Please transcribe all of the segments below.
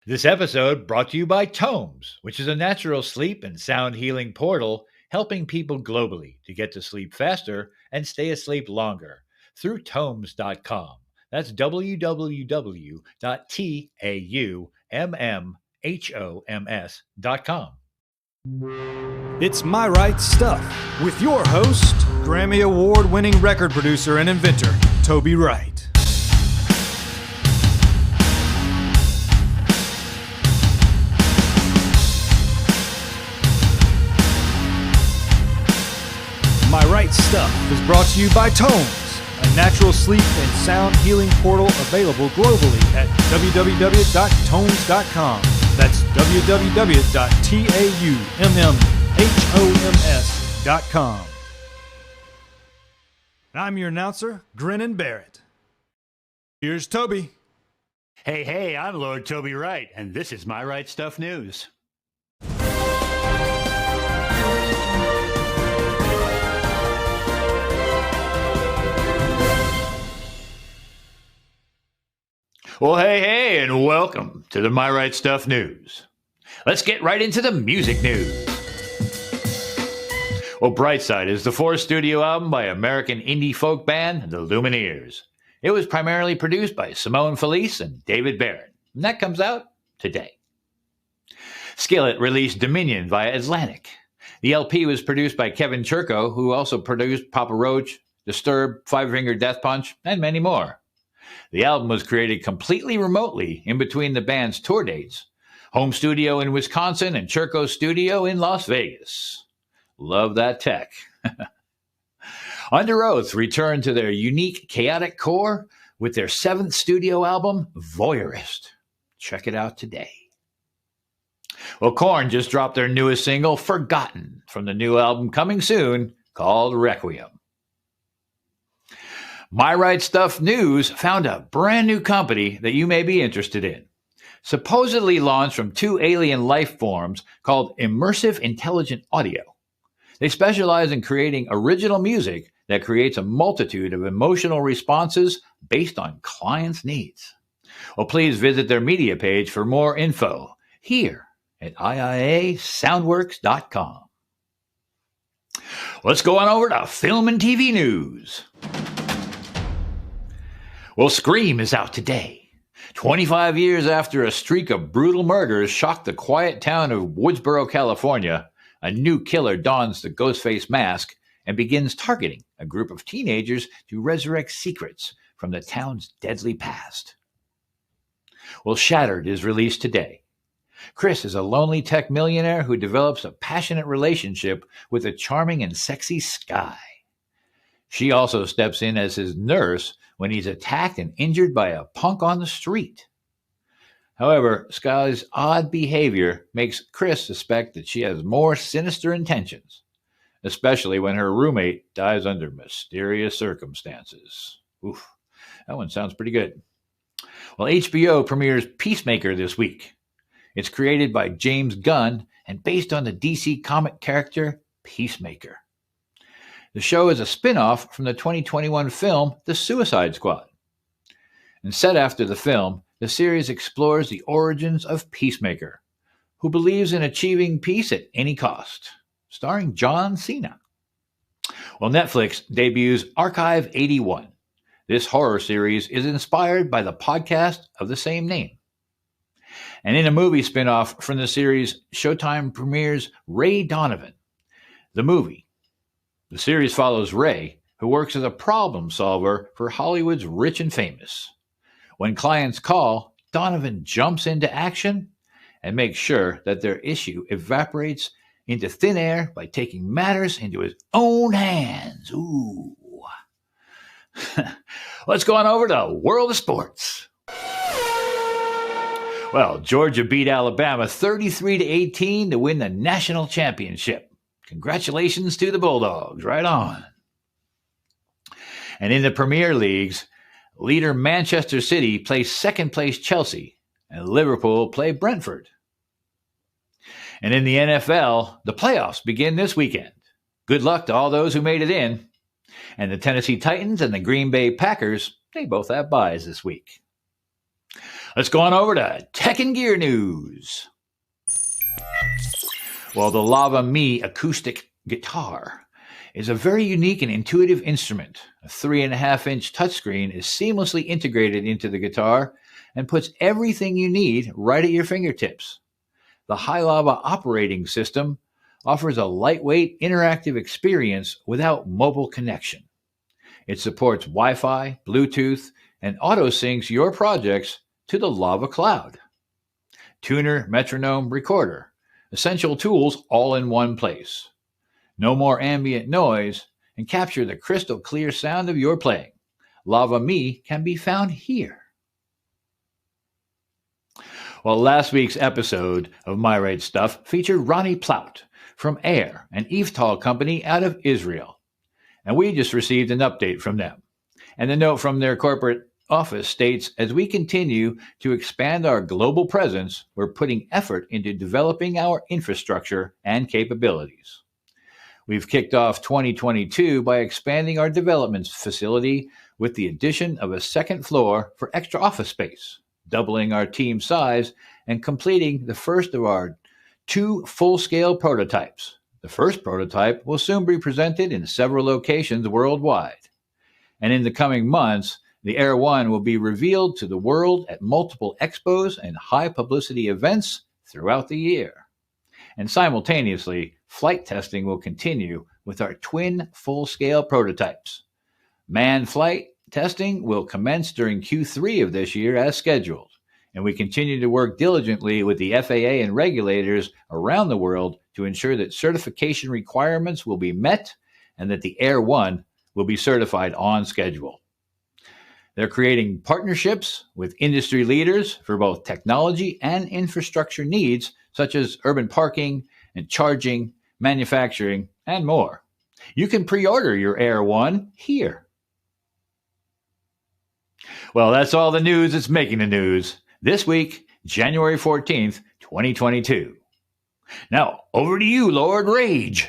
This episode brought to you by TAUMMHOMS, which is a natural sleep and sound healing portal helping people globally to get to sleep faster and stay asleep longer through TAUMMHOMS.com. That's www.TAUMMHOMS.com. It's My Right Stuff with your host, Grammy Award-winning record producer and inventor, Toby Wright. My Right Stuff is brought to you by TAUMMHOMS, a natural sleep and sound healing portal available globally at www.taummmhoms.com. That's www.TAUMMHOMS.com. I'm your announcer, Grinnin' Barrett. Here's Toby. Hey, I'm Lord Toby Wright, and this is My Right Stuff News. Well, hey, and welcome to the My Right Stuff News. Let's get right into the music news. Well, Brightside is the fourth studio album by American indie folk band, the Lumineers. It was primarily produced by Simone Felice and David Barron, and that comes out today. Skillet released Dominion via Atlantic. The LP was produced by Kevin Churko, who also produced Papa Roach, Disturbed, Five Finger Death Punch, and many more. The album was created completely remotely in between the band's tour dates. Home studio in Wisconsin and Churko's studio in Las Vegas. Love that tech. Under Oath returned to their unique, chaotic core with their seventh studio album, Voyeurist. Check it out today. Well, Korn just dropped their newest single, Forgotten, from the new album coming soon called Requiem. My Right Stuff News found a brand new company that you may be interested in. Supposedly launched from two alien life forms called Immersive Intelligent Audio. They specialize in creating original music that creates a multitude of emotional responses based on clients' needs. Well, please visit their media page for more info here at IIASoundworks.com. Let's go on over to film and TV news. Well, Scream is out today. 25 years after a streak of brutal murders shocked the quiet town of Woodsboro, California, a new killer dons the Ghostface mask and begins targeting a group of teenagers to resurrect secrets from the town's deadly past. Well, Shattered is released today. Chris is a lonely tech millionaire who develops a passionate relationship with a charming and sexy Skye. She also steps in as his nurse when he's attacked and injured by a punk on the street. However, Skye's odd behavior makes Chris suspect that she has more sinister intentions, especially when her roommate dies under mysterious circumstances. Oof, that one sounds pretty good. Well, HBO premieres Peacemaker this week. It's created by James Gunn and based on the DC comic character Peacemaker. The show is a spin-off from the 2021 film The Suicide Squad. And set after the film, the series explores the origins of Peacemaker, who believes in achieving peace at any cost, starring John Cena. Well, Netflix debuts Archive 81. This horror series is inspired by the podcast of the same name. And in a movie spin-off from the series, Showtime premieres Ray Donovan, the movie. The series follows Ray, who works as a problem solver for Hollywood's rich and famous. When clients call, Donovan jumps into action and makes sure that their issue evaporates into thin air by taking matters into his own hands. Ooh. Let's go on over to World of Sports. Well, Georgia beat Alabama 33-18 to win the national championship. Congratulations to the Bulldogs. Right on. And in the Premier Leagues, leader Manchester City plays second-place Chelsea, and Liverpool play Brentford. And in the NFL, the playoffs begin this weekend. Good luck to all those who made it in. And the Tennessee Titans and the Green Bay Packers, they both have byes this week. Let's go on over to Tech and Gear News. Well, the Lava Me acoustic guitar is a very unique and intuitive instrument. A 3.5-inch touchscreen is seamlessly integrated into the guitar and puts everything you need right at your fingertips. The High Lava operating system offers a lightweight, interactive experience without mobile connection. It supports Wi-Fi, Bluetooth, and auto-syncs your projects to the Lava Cloud. Tuner, metronome, recorder. Essential tools all in one place. No more ambient noise, and capture the crystal clear sound of your playing. Lava Me can be found here. Well, last week's episode of My Right Stuff featured Ronnie Plout from Air, an Eftol company out of Israel. And we just received an update from them. And the note from their corporate office states, as we continue to expand our global presence, we're putting effort into developing our infrastructure and capabilities. We've kicked off 2022 by expanding our development facility with the addition of a second floor for extra office space, doubling our team size, and completing the first of our 2 full-scale prototypes. The first prototype will soon be presented in several locations worldwide. And in the coming months, the Air One will be revealed to the world at multiple expos and high-publicity events throughout the year. And simultaneously, flight testing will continue with our twin full-scale prototypes. Manned flight testing will commence during Q3 of this year as scheduled, and we continue to work diligently with the FAA and regulators around the world to ensure that certification requirements will be met and that the Air One will be certified on schedule. They're creating partnerships with industry leaders for both technology and infrastructure needs, such as urban parking and charging, manufacturing, and more. You can pre-order your Air One here. Well, that's all the news that's making the news this week, January 14th, 2022. Now, over to you, Lord Rage.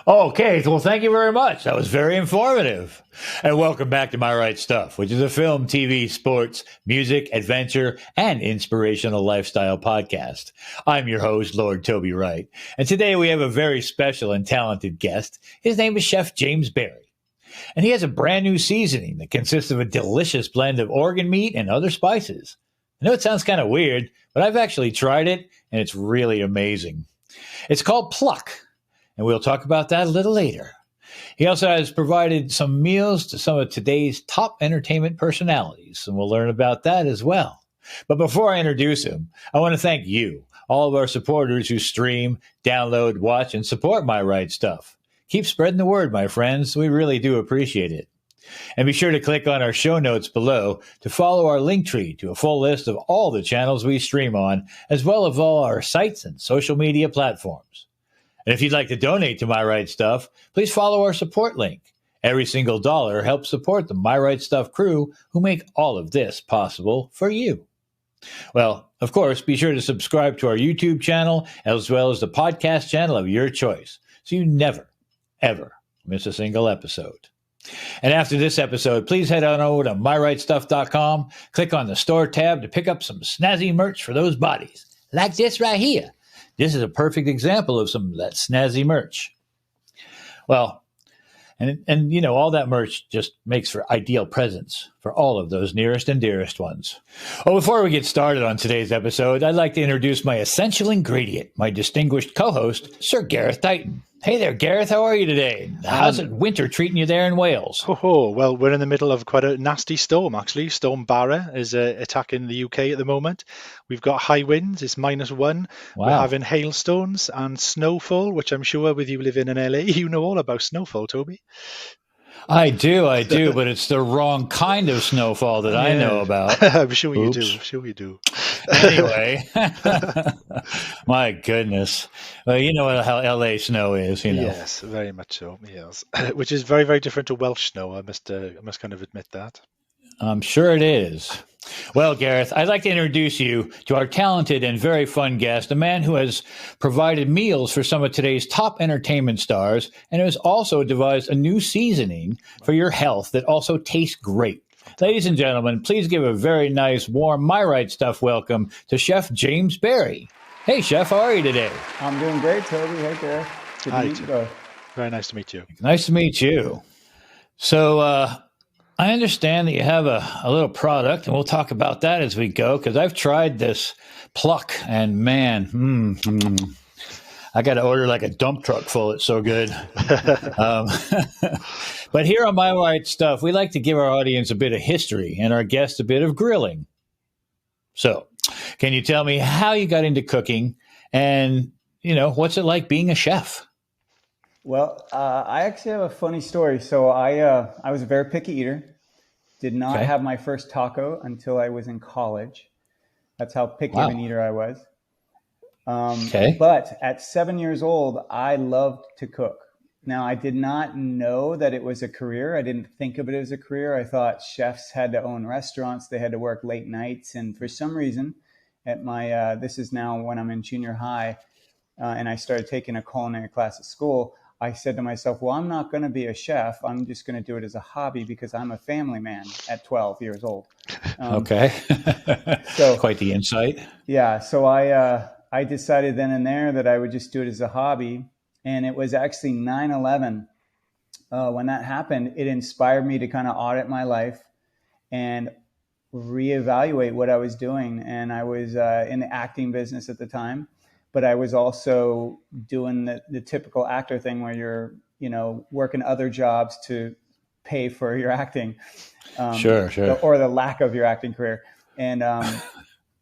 Okay, well, thank you very much. That was very informative. And welcome back to My Right Stuff, which is a film, TV, sports, music, adventure, and inspirational lifestyle podcast. I'm your host, Lord Toby Wright. And today we have a very special and talented guest. His name is Chef James Berry. And he has a brand new seasoning that consists of a delicious blend of organ meat and other spices. I know it sounds kind of weird, but I've actually tried it, and it's really amazing. It's called Pluck, and we'll talk about that a little later. He also has provided some meals to some of today's top entertainment personalities, and we'll learn about that as well. But before I introduce him, I want to thank you, all of our supporters who stream, download, watch, and support My Right Stuff. Keep spreading the word, my friends. We really do appreciate it. And be sure to click on our show notes below to follow our link tree to a full list of all the channels we stream on, as well as all our sites and social media platforms. And if you'd like to donate to My Right Stuff, please follow our support link. Every single dollar helps support the My Right Stuff crew who make all of this possible for you. Well, of course, be sure to subscribe to our YouTube channel as well as the podcast channel of your choice so you never, ever miss a single episode. And after this episode, please head on over to myrightstuff.com, click on the store tab to pick up some snazzy merch for those bodies, like this right here. This is a perfect example of some of that snazzy merch. Well, and you know, all that merch just makes for ideal presents for all of those nearest and dearest ones. Well, before we get started on today's episode, I'd like to introduce my essential ingredient, my distinguished co-host, Sir Gareth Dighton. Hey there, Gareth. How are you today? How's it winter treating you there in Wales? Well, we're in the middle of quite a nasty storm, actually. Storm Barbra is attacking the UK at the moment. We've got high winds. It's -1. Wow. We're having hailstones and snowfall, which I'm sure with you living in LA, you know all about snowfall, Toby. I do, but it's the wrong kind of snowfall that I know about. I'm sure you do. Anyway, my goodness. Well, you know how LA snow is, you know. Yes, very much so, yes. Which is very, very different to Welsh snow, I must kind of admit that. I'm sure it is. Well, Gareth, I'd like to introduce you to our talented and very fun guest, a man who has provided meals for some of today's top entertainment stars and who has also devised a new seasoning for your health that also tastes great. Ladies and gentlemen, please give a very nice, warm, My Right Stuff welcome to Chef James Berry. Hey, Chef, how are you today? I'm doing great, Toby. Hey, Gareth. Good to meet you both. Very nice to meet you. Nice to meet you. So I understand that you have a little product, and we'll talk about that as we go, because I've tried this Pluck, and man, I got to order like a dump truck full. It's so good. But here on My Right Stuff, we like to give our audience a bit of history and our guests a bit of grilling. So can you tell me how you got into cooking and, what's it like being a chef? Well, I actually have a funny story. So I was a very picky eater. Did not have my first taco until I was in college. That's how picky of an eater I was. But at 7 years old, I loved to cook. Now, I did not know that it was a career. I didn't think of it as a career. I thought chefs had to own restaurants. They had to work late nights. And for some reason, at my this is now when I'm in junior high, and I started taking a culinary class at school, I said to myself, well, I'm not going to be a chef. I'm just going to do it as a hobby because I'm a family man at 12 years old. So quite the insight. Yeah. So I decided then and there that I would just do it as a hobby. And it was actually 9/11. When that happened, it inspired me to kind of audit my life and reevaluate what I was doing. And I was in the acting business at the time, but I was also doing the typical actor thing where you're, working other jobs to pay for your acting. Sure. Or the lack of your acting career.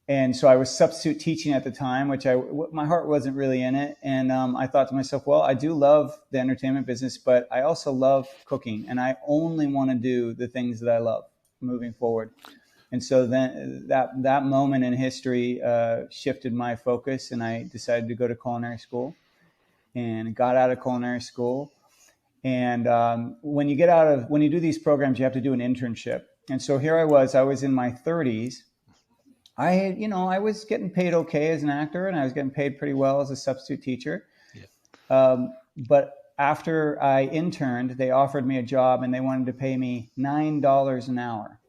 And so I was substitute teaching at the time, which my heart wasn't really in it. And I thought to myself, well, I do love the entertainment business, but I also love cooking. And I only want to do the things that I love moving forward. And so then that moment in history shifted my focus, and I decided to go to culinary school and got out of culinary school. And when you do these programs, you have to do an internship. And so here I was in my 30s. I was getting paid okay as an actor, and I was getting paid pretty well as a substitute teacher. Yeah. But after I interned, they offered me a job, and they wanted to pay me $9 an hour.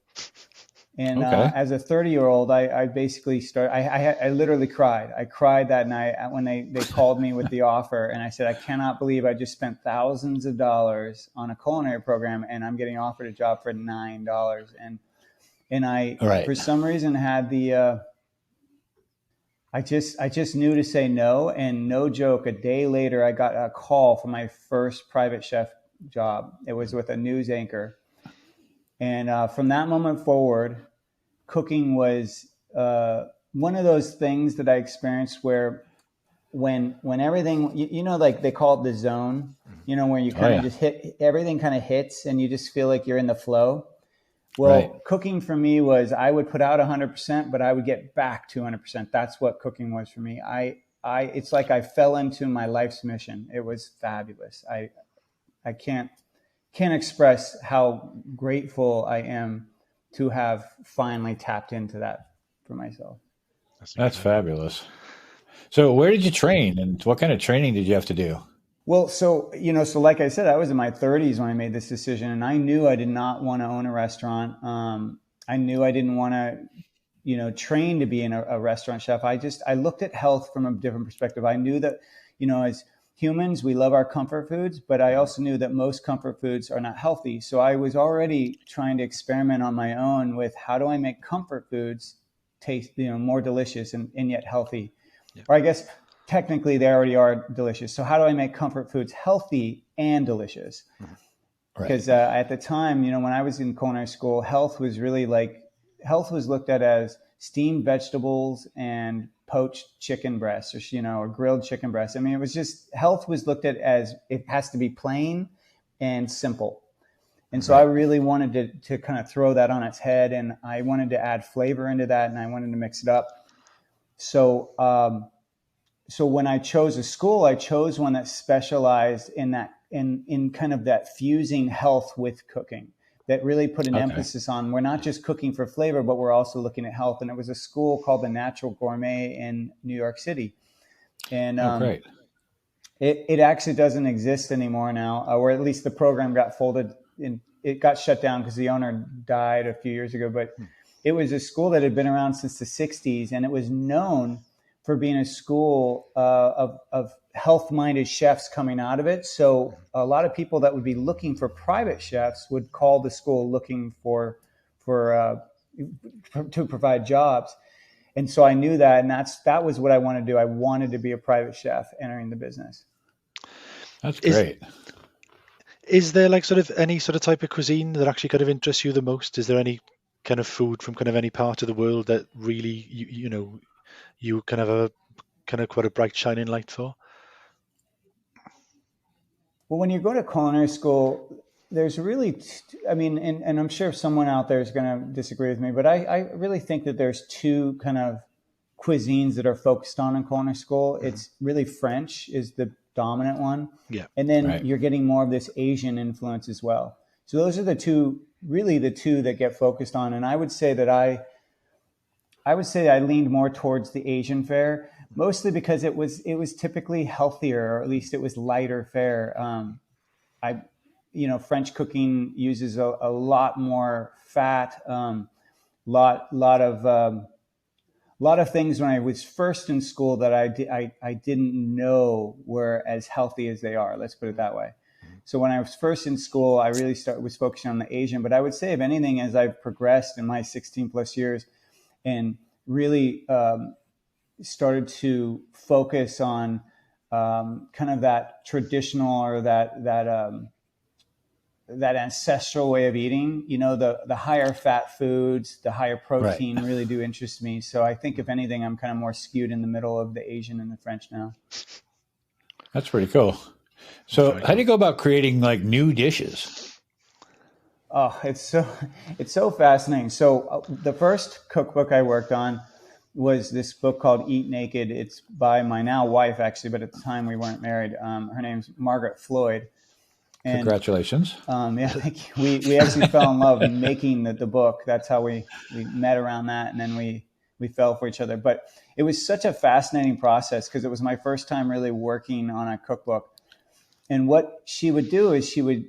And as a 30-year-old, I basically I literally cried. I cried that night when they called me with the offer, and I said, I cannot believe I just spent thousands of dollars on a culinary program, and I'm getting offered a job for $9. And I, for some reason, had I just knew to say no. And no joke, a day later, I got a call for my first private chef job. It was with a news anchor. And from that moment forward, cooking was one of those things that I experienced where when everything, like they call it the zone, where you kind of just hit, everything kind of hits and you just feel like you're in the flow. Well, cooking for me was I would put out 100%, but I would get back 200%. That's what cooking was for me. It's like I fell into my life's mission. It was fabulous. I can't express how grateful I am to have finally tapped into that for myself. That's fabulous. So where did you train, and what kind of training did you have to do? Well, so like I said, I was in my 30s when I made this decision, and I knew I did not want to own a restaurant. I knew I didn't want to, train to be a restaurant chef. I looked at health from a different perspective. I knew that, as humans, we love our comfort foods, but I also knew that most comfort foods are not healthy. So I was already trying to experiment on my own with how do I make comfort foods taste, more delicious and yet healthy. Yeah. Or I guess technically they already are delicious. So how do I make comfort foods healthy and delicious? Because at the time, when I was in culinary school, health was looked at as steamed vegetables and poached chicken breasts, or grilled chicken breasts. I mean, it was just, health was looked at as it has to be plain and simple. And so I really wanted to kind of throw that on its head, and I wanted to add flavor into that, and I wanted to mix it up. So when I chose a school, I chose one that specialized in that, in kind of that fusing health with cooking, that really put an emphasis on, we're not just cooking for flavor, but we're also looking at health. And it was a school called the Natural Gourmet in New York City. And it actually doesn't exist anymore now, or at least the program got folded in it got shut down because the owner died a few years ago, but it was a school that had been around since the 60s, and it was known for being a school of health-minded chefs coming out of it. So a lot of people that would be looking for private chefs would call the school looking for to provide jobs. And so I knew that, and that was what I wanted to do. I wanted to be a private chef entering the business. That's great. Is there like sort of any sort of type of cuisine that actually kind of interests you the most? Is there any kind of food from kind of any part of the world that really, you kind of have a kind of quite a bright shining light for? Well, when you go to culinary school, there's really, and I'm sure someone out there is going to disagree with me, but I really think that there's two kind of cuisines that are focused on in culinary school. Mm-hmm. It's really French is the dominant one. Yeah. And then you're getting more of this Asian influence as well. So those are the two that get focused on. And I would say that I leaned more towards the Asian fare, mostly because it was typically healthier, or at least it was lighter fare. French cooking uses a lot more fat, lot of things when I was first in school that I didn't know were as healthy as they are. Let's put it that way. So when I was first in school, I really was focusing on the Asian. But I would say, if anything, as I've progressed in my 16 plus years and really started to focus on kind of that traditional or that ancestral way of eating, the higher fat foods, the higher protein really do interest me. So I think, if anything, I'm kind of more skewed in the middle of the Asian and the French now. That's pretty cool. So how do you go about creating like new dishes? Oh, it's so fascinating. So the first cookbook I worked on was this book called Eat Naked. It's by my now wife, actually, but at the time we weren't married. Her name's Margaret Floyd. And, congratulations. Yeah, thank you. We actually fell in love making the book. That's how we met around that, and then we fell for each other. But it was such a fascinating process because it was my first time really working on a cookbook. And what she would do is she would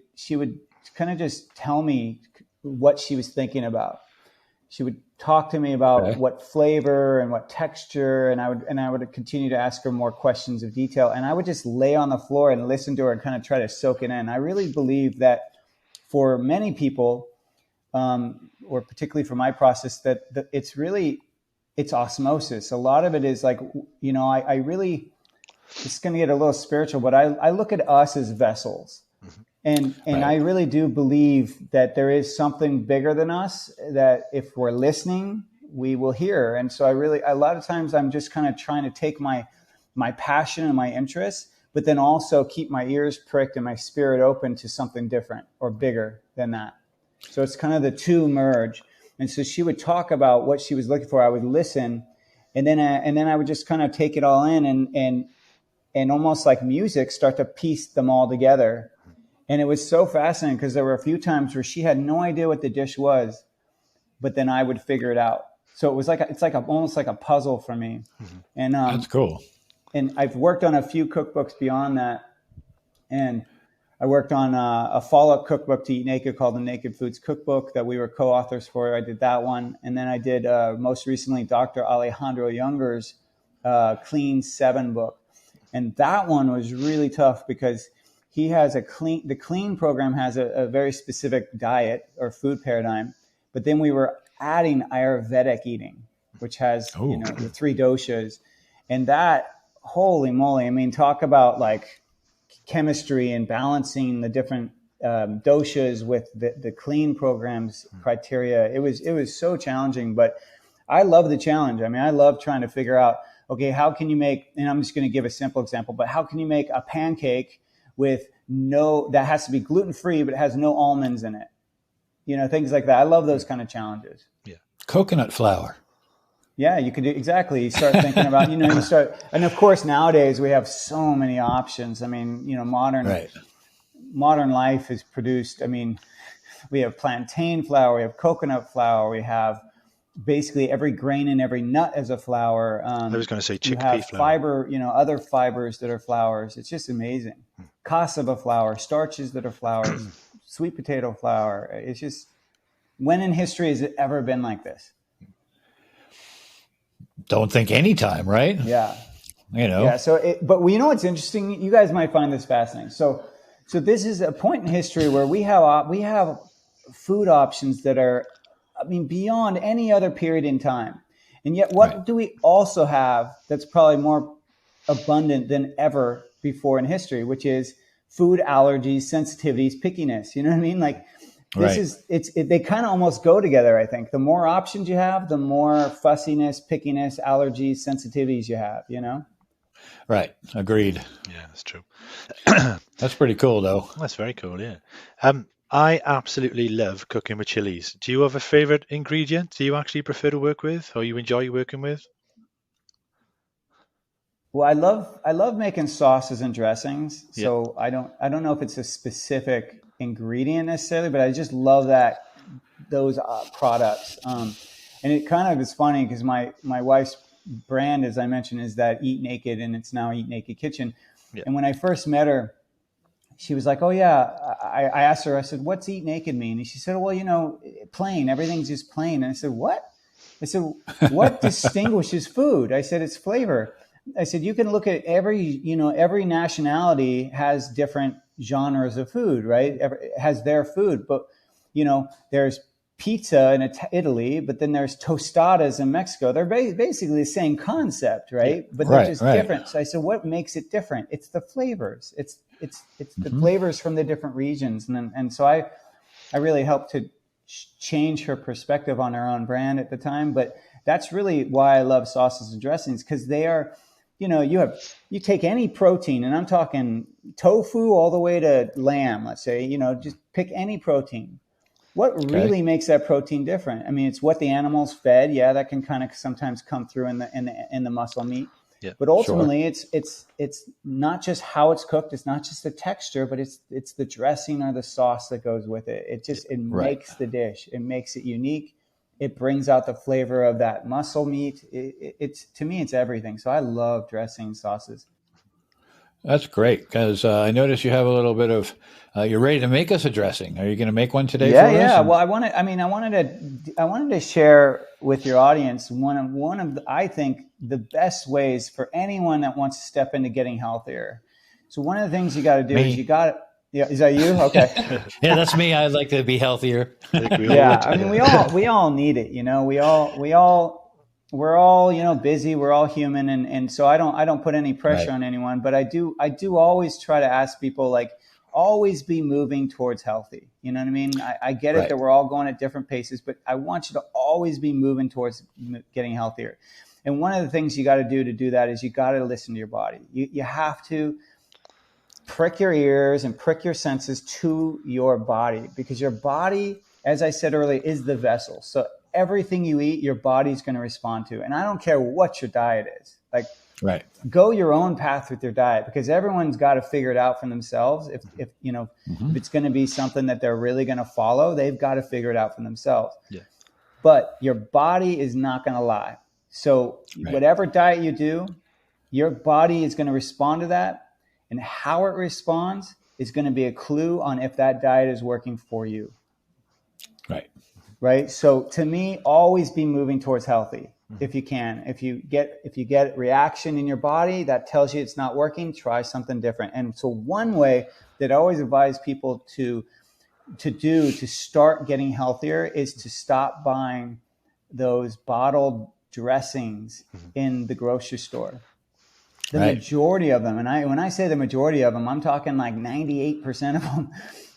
kind of just tell me what she was thinking about. She would talk to me about what flavor and what texture, and I would continue to ask her more questions of detail. And I would just lay on the floor and listen to her and kind of try to soak it in. I really believe that for many people, or particularly for my process, that it's osmosis. A lot of it is like, I really, it's going to get a little spiritual, but I look at us as vessels. And I really do believe that there is something bigger than us that if we're listening, we will hear. And so a lot of times I'm just kind of trying to take my passion and my interest, but then also keep my ears pricked and my spirit open to something different or bigger than that. So it's kind of the two merge. And so she would talk about what she was looking for. I would listen, and then I would just kind of take it all in and almost like music, start to piece them all together. And it was so fascinating because there were a few times where she had no idea what the dish was, but then I would figure it out. So it was almost like a puzzle for me. Mm-hmm. And that's cool. And I've worked on a few cookbooks beyond that. And I worked on a follow-up cookbook to Eat Naked called the Naked Foods Cookbook that we were co-authors for. I did that one. And then I did most recently Dr. Alejandro Junger's Clean 7 book. And that one was really tough because he has the clean program has a very specific diet or food paradigm, but then we were adding Ayurvedic eating, which has the 3 doshas, and that, holy moly! I mean, talk about like chemistry and balancing the different doshas with the clean program's criteria. It was so challenging, but I love the challenge. I mean, I love trying to figure out, okay, how can you make? And I'm just going to give a simple example, but how can you make a pancake with that has to be gluten-free, but it has no almonds in it. Things like that. I love those kind of challenges. Yeah. Coconut flour. Yeah, you could do exactly. You start thinking about, and of course nowadays we have so many options. I mean, modern life is produced. I mean, we have plantain flour, we have coconut flour, we have basically every grain and every nut as a flour. I was going to say chickpea you have flour. Fiber, other fibers that are flours. It's just amazing. Cassava flour, starches that are flours, sweet potato flour. It's just, when in history has it ever been like this? Don't think any time, right? Yeah. Yeah. So, but you know what's interesting? You guys might find this fascinating. So this is a point in history where we have food options that are, I mean, beyond any other period in time. And yet, what do we also have that's probably more abundant than ever before in history, which is food allergies, sensitivities, pickiness. You know what I mean? Like they kind of almost go together. I think the more options you have, the more fussiness, pickiness, allergies, sensitivities you have, you know? Right. Agreed. Yeah, that's true. That's pretty cool though. That's very cool. Yeah. I absolutely love cooking with chilies. Do you have a favorite ingredient? Do you actually prefer to work with, or you enjoy working with? Well, I love making sauces and dressings. So I don't know if it's a specific ingredient necessarily, but I just love those products. And it kind of is funny because my wife's brand, as I mentioned, is that Eat Naked, and it's now Eat Naked Kitchen. Yeah. And when I first met her, she was like, "Oh yeah." I asked her, I said, "What's Eat Naked mean?" And she said, "Well, you know, plain. Everything's just plain." And I said, "What?" I said, "What distinguishes food?" I said, "It's flavor." I said, "You can look at every nationality has different genres of food, right? Has their food, but there's pizza in Italy, but then there's tostadas in Mexico. They're basically the same concept, right? But they're just different." So I said, "What makes it different? It's the flavors. It's the flavors from the different regions." And so I really helped to change her perspective on her own brand at the time. But that's really why I love sauces and dressings, because they are, you take any protein, and I'm talking tofu all the way to lamb, let's say, just pick any protein. What really makes that protein different? I mean, it's what the animal's fed. Yeah, that can kind of sometimes come through in the muscle meat. Yeah, but ultimately, it's not just how it's cooked. It's not just the texture, but it's the dressing or the sauce that goes with it. It makes the dish. It makes it unique. It brings out the flavor of that muscle meat. To me, it's everything. So I love dressing sauces. That's great, because I noticed you have a little bit of. You're ready to make us a dressing. Are you going to make one today? Yeah, for us? yeah. Well, I wanted to share with your audience one of I think the best ways for anyone that wants to step into getting healthier. So one of the things you got to do is you got to. Yeah, is that you? Okay. Yeah, that's me. I'd like to be healthier. Yeah, I mean, we all need it. We're all busy. We're all human, and so I don't put any pressure on anyone. But I do always try to ask people, like, always be moving towards healthy. You know what I mean? I get it that we're all going at different paces, but I want you to always be moving towards getting healthier. And one of the things you got to do that is you got to listen to your body. You have to prick your ears and prick your senses to your body, because your body, as I said earlier, is the vessel. So everything you eat, your body's going to respond to. And I don't care what your diet is. Like, go your own path with your diet, because everyone's got to figure it out for themselves. If it's going to be something that they're really going to follow, they've got to figure it out for themselves. Yeah. But your body is not going to lie. So whatever diet you do, your body is going to respond to that. And how it responds is going to be a clue on if that diet is working for you. Right. So to me, always be moving towards healthy if you can. If you get reaction in your body that tells you it's not working, try something different. And so one way that I always advise people to start getting healthier is to stop buying those bottled dressings in the grocery store. The majority of them, and when I say the majority of them, I'm talking like 98% of them.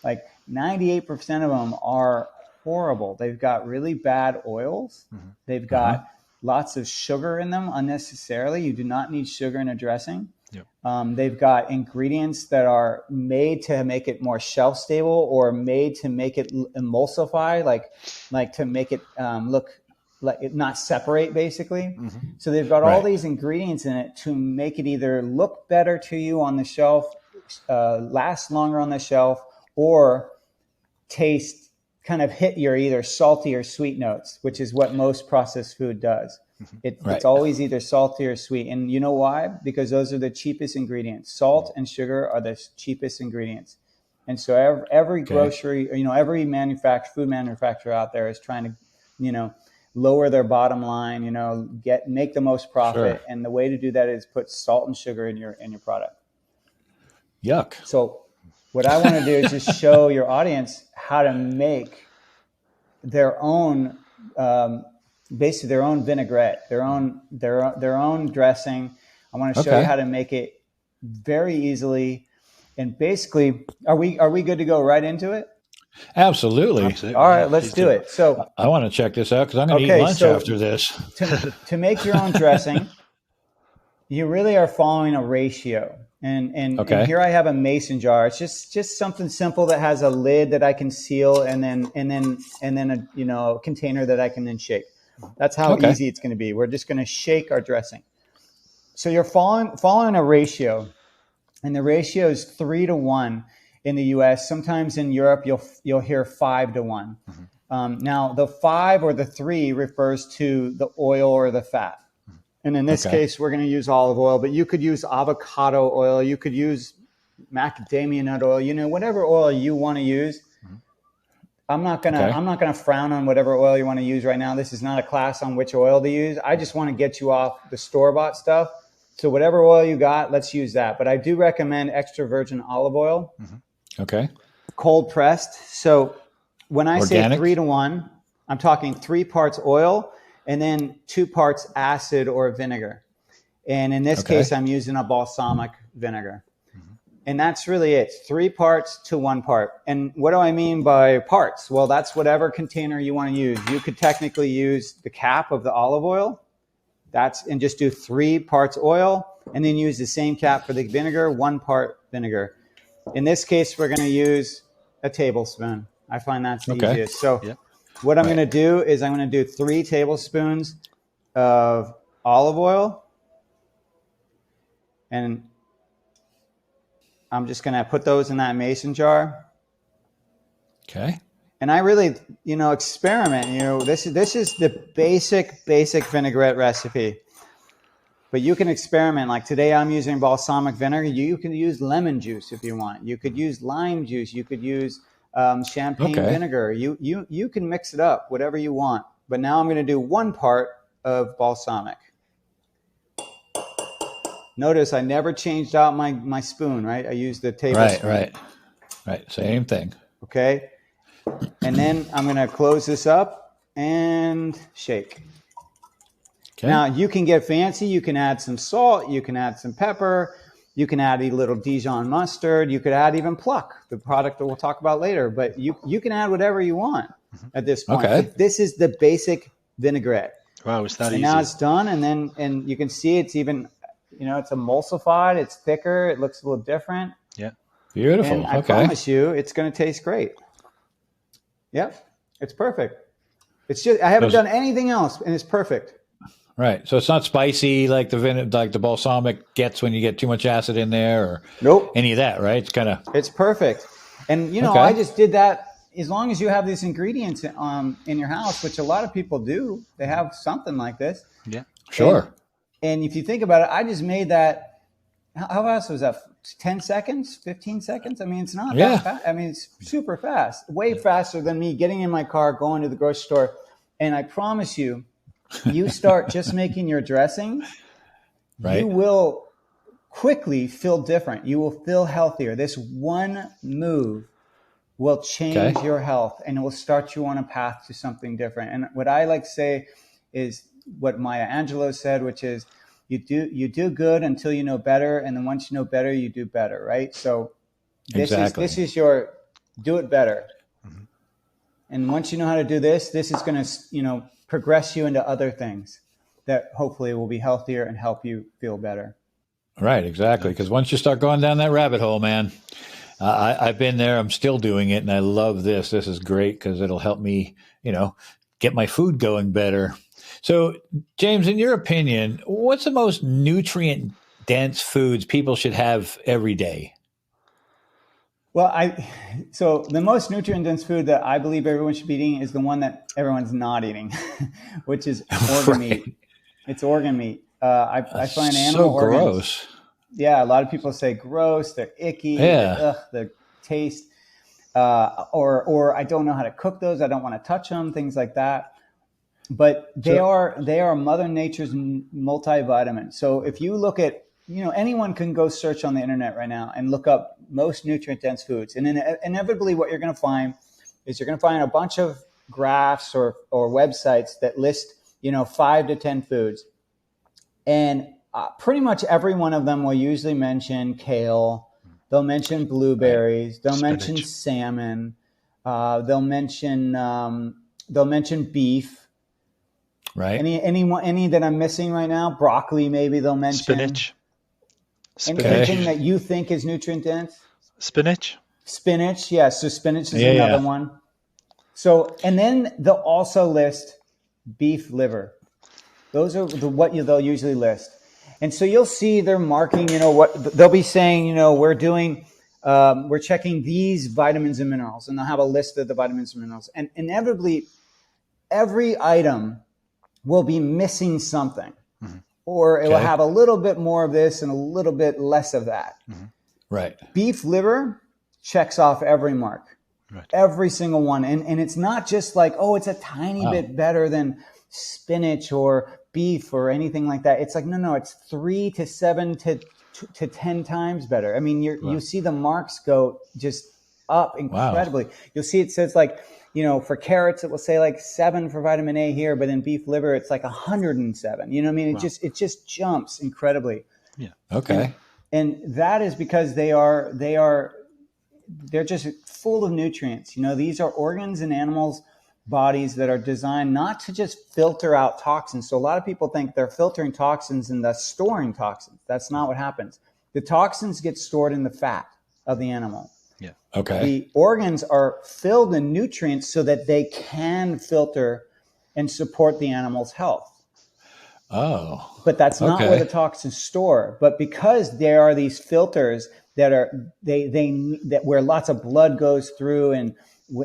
Like 98% of them are horrible. They've got really bad oils. They've got lots of sugar in them unnecessarily. You do not need sugar in a dressing. They've got ingredients that are made to make it more shelf stable, or made to make it emulsify, like to make it look like it not separate, basically. So they've got all these ingredients in it to make it either look better to you on the shelf, last longer on the shelf, or taste, kind of hit your either salty or sweet notes, which is what most processed food does. It's always either salty or sweet. And you know why? Because those are the cheapest ingredients. Salt and sugar are the cheapest ingredients. And so every grocery, every food manufacturer out there is trying to, lower their bottom line, make the most profit. Sure. And the way to do that is put salt and sugar in your product. Yuck. So what I want to do is just show your audience how to make their own, basically their own vinaigrette, their own dressing. I want to show you how to make it very easily. And basically, are we good to go right into it? Absolutely. All right, let's do it. So I want to check this out because I'm going to eat lunch after this. To make your own dressing, you really are following a ratio. And here I have a mason jar. It's just something simple that has a lid that I can seal, and then a container that I can then shake. That's how easy it's going to be. We're just going to shake our dressing. So you're following a ratio, and the ratio is 3-to-1 in the U.S. Sometimes in Europe you'll hear 5-to-1. Now the 5 or the 3 refers to the oil or the fat. And in this case, we're going to use olive oil, but you could use avocado oil. You could use macadamia nut oil, whatever oil you want to use. I'm not going to frown on whatever oil you want to use right now. This is not a class on which oil to use. I just want to get you off the store-bought stuff. So whatever oil you got, let's use that. But I do recommend extra virgin olive oil. Okay. Cold pressed. So when I Organic? say 3-to-1, I'm talking 3 parts oil and then 2 parts acid or vinegar. And in this case, I'm using a balsamic vinegar. And that's really it. 3 parts to 1 part. And what do I mean by parts? Well, that's whatever container you want to use. You could technically use the cap of the olive oil. And just do 3 parts oil, and then use the same cap for the vinegar, 1 part vinegar. In this case, we're going to use a tablespoon. I find that's the easiest. So what I'm going to do is I'm going to do 3 tablespoons of olive oil, and I'm just going to put those in that mason jar. Okay. And I really, experiment. This is the basic vinaigrette recipe. But you can experiment. Like today, I'm using balsamic vinegar. You can use lemon juice if you want. You could use lime juice. You could use champagne vinegar. You can mix it up, whatever you want. But now I'm going to do 1 part of balsamic. Notice I never changed out my spoon, right? I used the tablespoon. Right. Same thing. Okay. And then I'm going to close this up and shake. Okay. Now, you can get fancy. You can add some salt. You can add some pepper. You can add a little Dijon mustard. You could add even Pluck, the product that we'll talk about later. But you can add whatever you want at this point. Okay. But this is the basic vinaigrette. Wow, it's that easy. And now it's done. And you can see it's even, it's emulsified. It's thicker. It looks a little different. Yeah. Beautiful. And I promise you, it's going to taste great. Yep, it's perfect. It's just I haven't done anything else, and it's perfect. Right, so it's not spicy like the balsamic gets when you get too much acid in there, or any of that, right? It's perfect. And I just did that. As long as you have these ingredients in your house, which a lot of people do, they have something like this. Yeah, sure. And if you think about it, I just made that. How fast was that? 10 seconds, 15 seconds? I mean, it's not that fast. I mean, it's super fast, way faster than me getting in my car, going to the grocery store. And I promise you, you start just making your dressing, you will quickly feel different. You will feel healthier. This one move will change your health, and it will start you on a path to something different. And what I like to say is what Maya Angelou said, which is, you do good until you know better, and then once you know better, you do better, right? So this is your do it better. Mm-hmm. And once you know how to do this is going to, progress you into other things that hopefully will be healthier and help you feel better. Right, exactly. Because once you start going down that rabbit hole, man, I've been there. I'm still doing it, and I love this. This is great because it'll help me, get my food going better. So, James, in your opinion, what's the most nutrient-dense foods people should have every day? Well, so the most nutrient-dense food that I believe everyone should be eating is the one that everyone's not eating, which is organ meat. It's organ meat. I find animal organs. Gross. Yeah, a lot of people say gross. They're icky. Yeah. The taste. or I don't know how to cook those. I don't want to touch them, things like that. But they are Mother Nature's multivitamins. So if you look at, anyone can go search on the internet right now and look up most nutrient-dense foods. And inevitably what you're going to find is you're going to find a bunch of graphs or websites that list, 5 to 10 foods. And pretty much every one of them will usually mention kale. They'll mention blueberries. They'll mention salmon. They'll mention beef. Right. Any that I'm missing right now? Broccoli, maybe they'll mention. Spinach. Anything that you think is nutrient dense? Spinach. Yeah. So spinach is another one. So, and then they'll also list beef liver. Those are what they'll usually list. And so you'll see they're marking, what they'll be saying, we're checking these vitamins and minerals, and they'll have a list of the vitamins and minerals. And inevitably, every item will be missing something, or it will have a little bit more of this and a little bit less of that. Right. Beef liver checks off every mark, every single one. And it's not just like, it's a tiny bit better than spinach or beef or anything like that. It's like, no, it's 3 to 7 to 10 times better. I mean, you see the marks go just up incredibly. Wow. You'll see it says like, for carrots, it will say like 7 for vitamin A here, but in beef liver, it's like 107. You know what I mean? It just jumps incredibly. Yeah. Okay. And that is because they're just full of nutrients. These are organs in animals' bodies that are designed not to just filter out toxins. So a lot of people think they're filtering toxins and thus storing toxins. That's not what happens. The toxins get stored in the fat of the animal. Yeah. Okay. The organs are filled in nutrients so that they can filter and support the animal's health. Oh. But that's not where the toxins store. But because there are these filters that are that where lots of blood goes through, and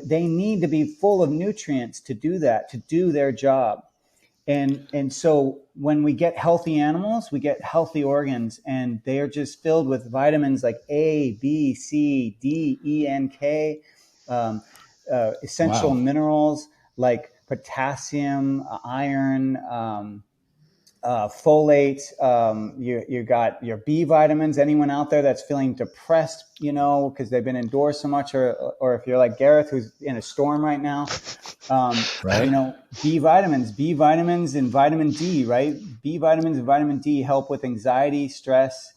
they need to be full of nutrients to do that, to do their job. And so when we get healthy animals, we get healthy organs, and they are just filled with vitamins like A, B, C, D, E, and K, essential minerals like potassium, iron, folate. You got your B vitamins. Anyone out there that's feeling depressed, because they've been indoors so much, or if you're like Gareth, who's in a storm right now, B vitamins and vitamin D, right? B vitamins and vitamin D help with anxiety, stress.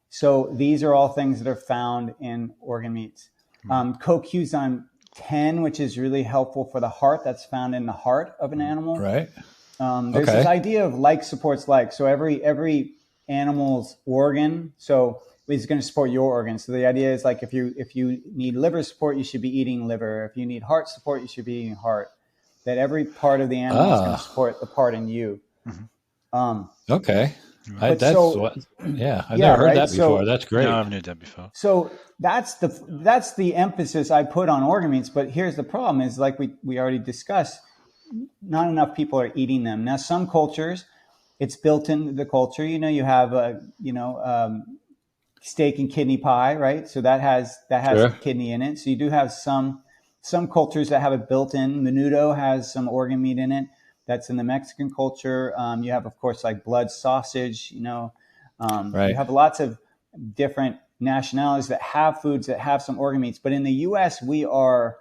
So these are all things that are found in organ meats. CoQ10, which is really helpful for the heart, that's found in the heart of an animal. Right. There's this idea of like supports like. So every animal's organ is going to support your organ. So the idea is like if you need liver support, you should be eating liver. If you need heart support, you should be eating heart. That every part of the animal is going to support the part in you. Okay. I've never heard that before. That's great. No, I've heard that before. So that's the emphasis I put on organ meats. But here's the problem: is like we already discussed. Not enough people are eating them. Now, some cultures, it's built into the culture. You have steak and kidney pie, right? So that has kidney in it. So you do have some cultures that have it built in. Menudo has some organ meat in it. That's in the Mexican culture. You have, of course, like blood sausage. You have lots of different nationalities that have foods that have some organ meats. But in the U.S., we're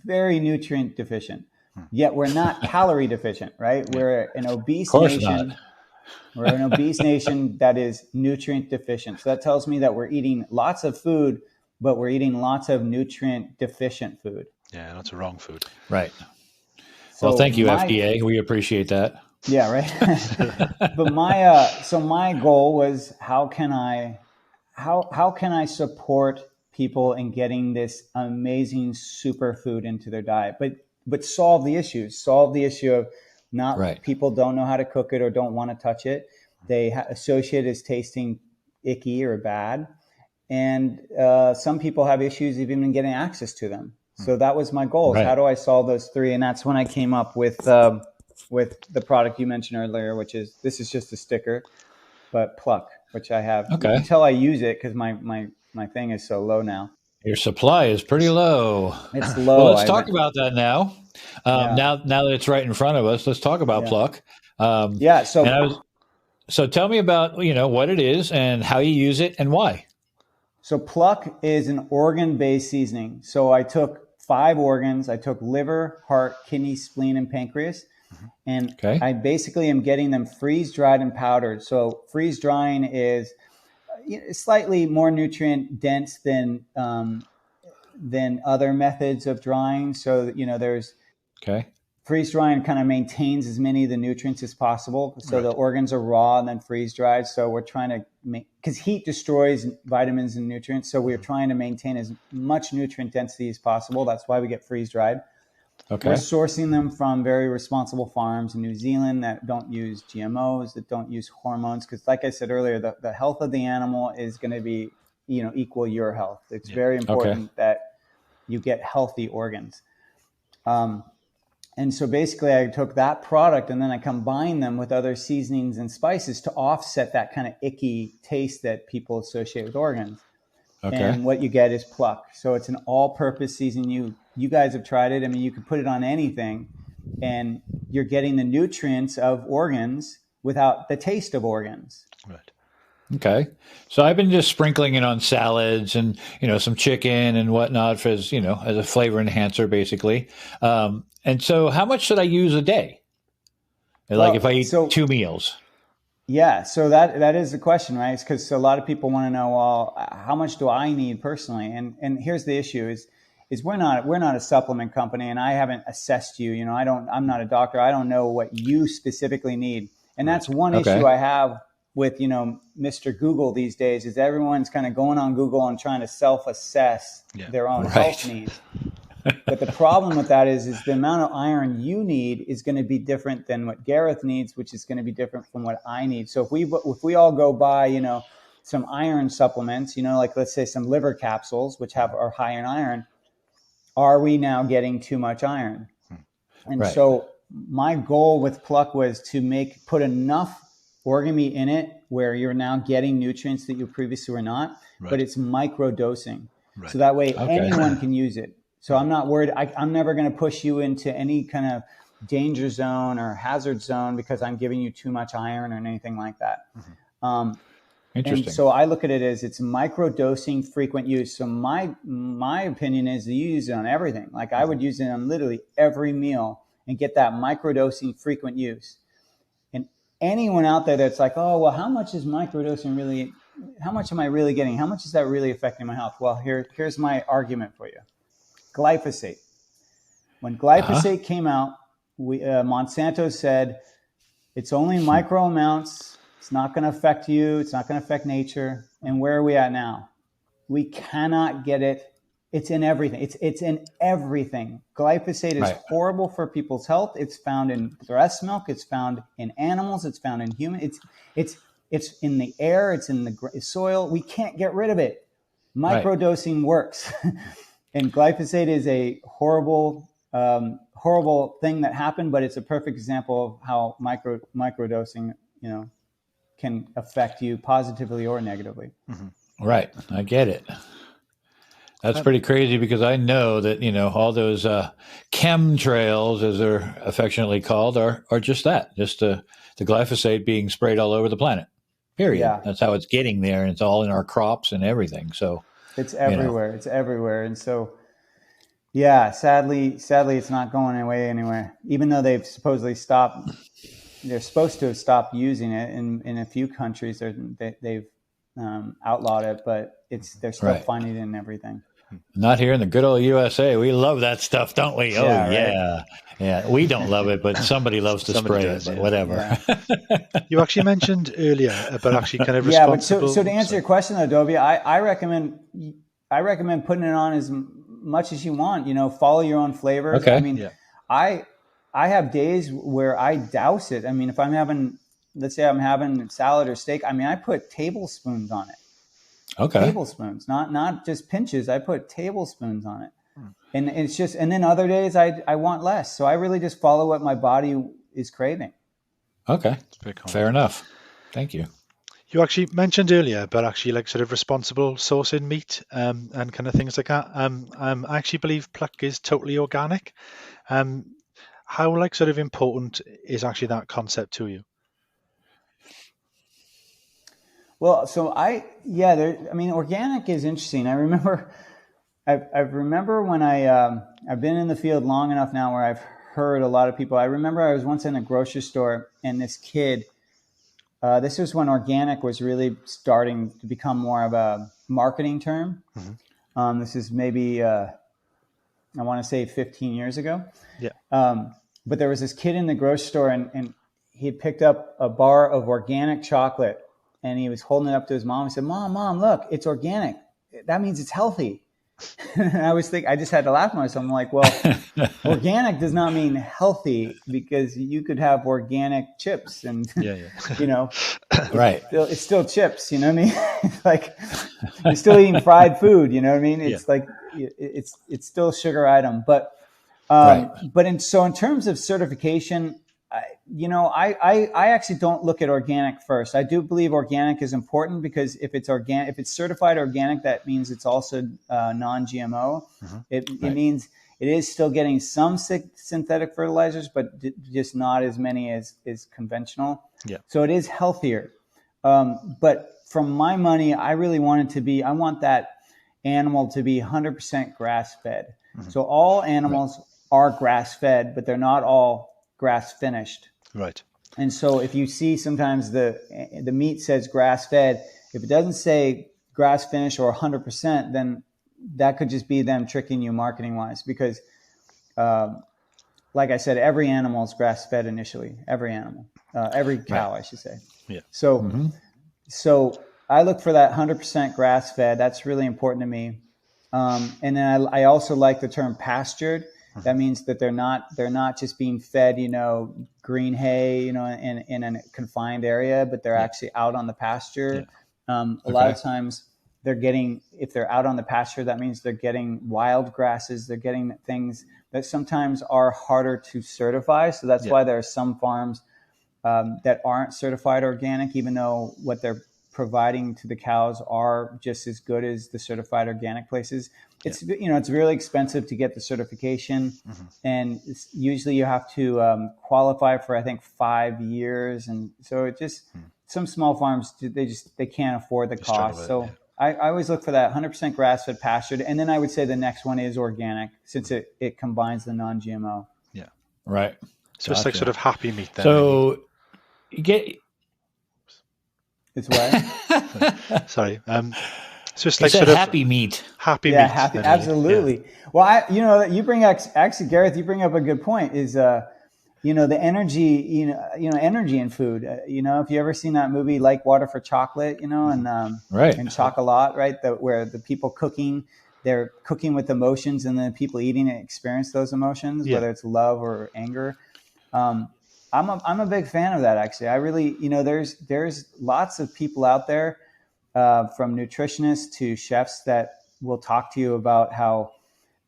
very nutrient deficient, yet we're not calorie deficient, right? We're an obese nation. We're an obese nation that is nutrient deficient. So that tells me that we're eating lots of food, but we're eating lots of nutrient deficient food. Yeah, that's wrong food. Right. So thank you, FDA. We appreciate that. Yeah, right. But my goal was how can I support people in getting this amazing superfood into their diet, but solve the issue of people don't know how to cook it or don't want to touch it. They associate it as tasting icky or bad. And some people have issues even getting access to them. So that was my goal. Right. How do I solve those three? And that's when I came up with the product you mentioned earlier, this is just a sticker, but Pluck, which I have until I use it because my thing is so low now. Your supply is pretty low. It's low. Well, let's talk about that now. Now that it's right in front of us, let's talk about Pluck. So tell me about, what it is and how you use it and why. So Pluck is an organ-based seasoning. So I took 5 organs. I took liver, heart, kidney, spleen, and pancreas. And I basically am getting them freeze-dried and powdered. So freeze-drying is slightly more nutrient dense than other methods of drying. So, there's freeze drying kind of maintains as many of the nutrients as possible. So the organs are raw and then freeze dried. So we're trying to make, because heat destroys vitamins and nutrients. So we're trying to maintain as much nutrient density as possible. That's why we get freeze dried. We're sourcing them from very responsible farms in New Zealand that don't use GMOs, that don't use hormones. Because like I said earlier, the health of the animal is going to be, equal your health. It's very important that you get healthy organs. And so basically I took that product and then I combined them with other seasonings and spices to offset that kind of icky taste that people associate with organs. And what you get is Pluck. So it's an all-purpose seasoning. You guys have tried it. I mean, you can put it on anything and you're getting the nutrients of organs without the taste of organs. Right. Okay. So I've been just sprinkling it on salads and, some chicken and whatnot as a flavor enhancer, basically. And so how much should I use a day? Like if I eat 2 meals? Yeah. So that is the question, right? Because a lot of people want to know, well, how much do I need personally? And here's the issue is we're not a supplement company and I haven't assessed you. I'm not a doctor. I don't know what you specifically need. And that's one issue I have with, Mr. Google these days is everyone's kind of going on Google and trying to self-assess their own health needs. But the problem with that is the amount of iron you need is going to be different than what Gareth needs, which is going to be different from what I need. So if we all go buy, some iron supplements, like let's say some liver capsules, which are high in iron, are we now getting too much iron? And so my goal with Pluck was to put enough organ meat in it where you're now getting nutrients that you previously were not, but it's micro dosing. So that way anyone can use it. So I'm not worried. I'm never going to push you into any kind of danger zone or hazard zone because I'm giving you too much iron or anything like that. Interesting. And so I look at it as it's micro dosing, frequent use. So my opinion is that you use it on everything. Like I would use it on literally every meal and get that micro dosing, frequent use. And anyone out there that's like, oh, well, how much is micro dosing really? How much am I really getting? How much is that really affecting my health? Well, here's my argument for you. Glyphosate. When glyphosate came out, Monsanto said it's only micro amounts. It's not going to affect you. It's not going to affect nature. And where are we at now? We cannot get it. It's in everything. It's in everything. Glyphosate is horrible for people's health. It's found in breast milk. It's found in animals. It's found in humans. It's in the air. It's in the soil. We can't get rid of it. Microdosing works. And glyphosate is a horrible thing that happened, but it's a perfect example of how microdosing, can affect you positively or negatively. Right. I get it. That's pretty crazy because I know that, all those chemtrails, as they're affectionately called, are just that, just the glyphosate being sprayed all over the planet, period. Yeah. That's how it's getting there. And it's all in our crops and everything. So it's everywhere. It's everywhere. And so, sadly, it's not going away anywhere, even though they've supposedly stopped. They're supposed to have stopped using it in a few countries. They've outlawed it, but they're still finding it in everything. Not here in the good old USA. We love that stuff, don't we? Yeah. We don't love it, but somebody loves to spray it. But whatever. Yeah. You actually mentioned earlier about actually kind of responsible. But so to answer your question, though, Dobie, I recommend putting it on as much as you want. Follow your own flavors. Okay. I mean, I have days where I douse it. I mean, if let's say I'm having salad or steak, I mean, I put tablespoons on it. Okay. Tablespoons, not just pinches. I put tablespoons on it. And it's just, and then other days I want less. So I really just follow what my body is craving. Okay. Fair enough. Thank you. You actually mentioned earlier about actually like sort of responsible sourcing meat and kind of things like that. I actually believe Pluck is totally organic. How like sort of important is actually that concept to you? Well, so organic is interesting. I remember when I've been in the field long enough now where I've heard a lot of people. I remember I was once in a grocery store and this kid, this was when organic was really starting to become more of a marketing term. Mm-hmm. This is maybe, I want to say 15 years ago. Yeah. But there was this kid in the grocery store and he had picked up a bar of organic chocolate and he was holding it up to his mom. He said, Mom, look, it's organic. That means it's healthy. And I just had to laugh at myself. I'm like, well, organic does not mean healthy because you could have organic chips and, you know, right. It's still chips, you know what I mean? Like you're still eating fried food, you know what I mean? It's like, it's still a sugar item, but in terms of certification, I actually don't look at organic first. I do believe organic is important because if it's certified organic, that means it's also non-GMO. Mm-hmm. It means it is still getting some synthetic fertilizers, but just not as many as conventional. Yeah. So it is healthier. But from my money, I really want that animal to be 100% grass-fed. Mm-hmm. So all animals are grass-fed, but they're not all grass finished. Right. And so if you see sometimes the meat says grass fed, if it doesn't say grass finished or 100%, then that could just be them tricking you marketing wise because like I said, every animal is grass fed initially, every animal, every cow, I should say. Yeah. So I look for that 100% grass fed. That's really important to me. And then I also like the term pastured. That means that they're not just being fed, green hay, in a confined area, but they're actually out on the pasture. Yeah. A lot of times if they're out on the pasture, that means they're getting wild grasses. They're getting things that sometimes are harder to certify. So that's why there are some farms that aren't certified organic, even though what they're providing to the cows are just as good as the certified organic places. It's it's really expensive to get the certification, and usually you have to qualify for I think 5 years, and so it just some small farms they can't afford the cost. So I always look for that 100% grass-fed pastured, and then I would say the next one is organic since it combines the non-GMO. Yeah, right. So it's like sort of happy meat then. So you get it's what? Sorry. So it's like sort of happy meat. Happy meat. Happy, absolutely. Yeah. Well, you bring actually, Gareth, you bring up a good point. Is the energy, energy in food. If you ever seen that movie Like Water for Chocolate, and Chocolat, right? Where the people cooking, they're cooking with emotions, and then people eating it experience those emotions, whether it's love or anger. I'm a big fan of that. Actually, I really, there's lots of people out there. From nutritionists to chefs that will talk to you about how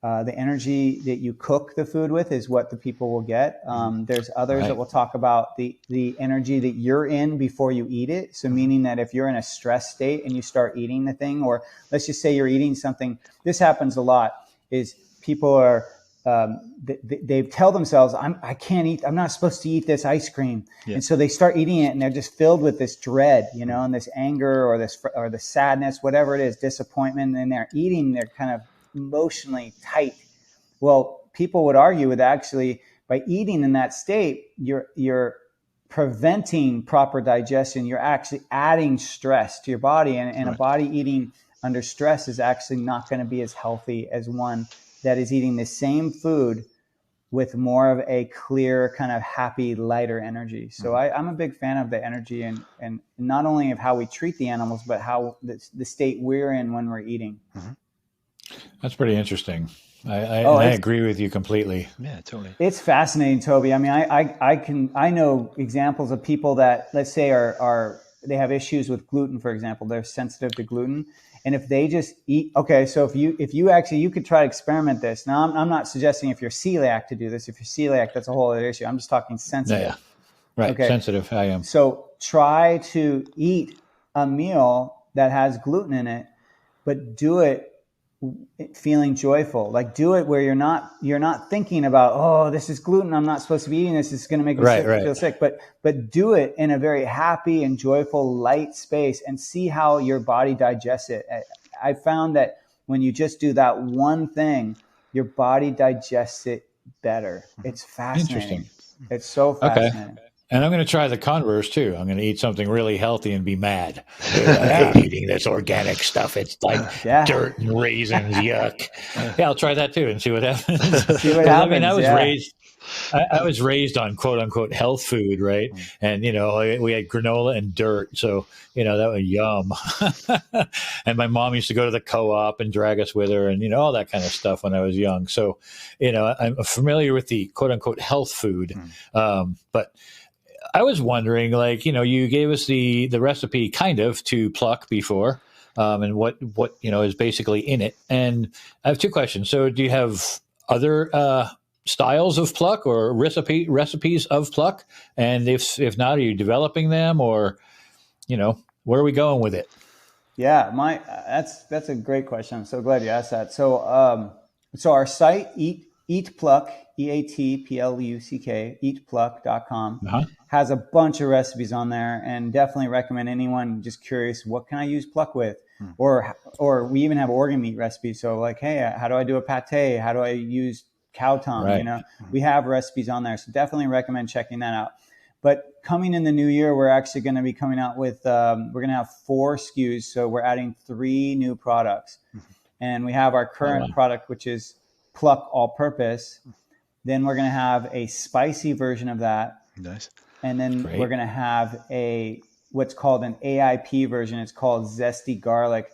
the energy that you cook the food with is what the people will get. There's others that will talk about the energy that you're in before you eat it. So meaning that if you're in a stress state and you start eating the thing, or let's just say you're eating something, this happens a lot, is people are they tell themselves, I can't eat, I'm not supposed to eat this ice cream. Yeah. And so they start eating it and they're just filled with this dread, and this anger or the sadness, whatever it is, disappointment, and they're kind of emotionally tight. Well, people would argue with actually by eating in that state, you're preventing proper digestion. You're actually adding stress to your body, and a body eating under stress is actually not going to be as healthy as one that is eating the same food with more of a clear, kind of happy, lighter energy. So I'm a big fan of the energy and not only of how we treat the animals, but how the state we're in when we're eating. That's pretty interesting. I agree with you completely. Yeah, totally. It's fascinating, Toby. I mean, I know examples of people that, let's say, they have issues with gluten, for example. They're sensitive to gluten. And if they just eat, so if you could try to experiment this. Now, I'm not suggesting if you're celiac to do this. If you're celiac, that's a whole other issue. I'm just talking sensitive. Yeah. Right. Okay. Sensitive, I am. So try to eat a meal that has gluten in it, but do it feeling joyful. Like, do it where you're not thinking about, oh, this is gluten, I'm not supposed to be eating this, it's going to make me feel sick. But do it in a very happy and joyful, light space, and see how your body digests it. I found that when you just do that one thing, your body digests it better. It's fascinating. It's so fascinating. Okay. And I'm going to try the converse too. I'm going to eat something really healthy and be mad. I hate eating this organic stuff. It's like dirt and raisins. Yuck. Yeah, I'll try that too and see what happens. I mean, I was raised on quote unquote health food, right? And, you know, we had granola and dirt. So, you know, that was yum. And my mom used to go to the co-op and drag us with her and, you know, all that kind of stuff when I was young. So, you know, I'm familiar with the quote unquote health food. But I was wondering, like, you know, you gave us the recipe kind of to Pluck before, and what, you know, is basically in it. And I have two questions. So do you have other styles of Pluck or recipes of Pluck? And if not, are you developing them, or, you know, where are we going with it? Yeah, that's a great question. I'm so glad you asked that. So our site, Eat Pluck, EATPLUCK, eatpluck.com, has a bunch of recipes on there, and definitely recommend anyone just curious, what can I use Pluck with? Or we even have organ meat recipes. So like, hey, how do I do a pate? How do I use cow tongue? Right. You know, we have recipes on there. So definitely recommend checking that out. But coming in the new year, we're actually going to be coming out with, we're going to have 4 SKUs. So we're adding 3 new products. And we have our current product, which is Pluck All-Purpose. Then we're going to have a spicy version of that. Nice. And then we're going to have what's called an AIP version. It's called Zesty Garlic.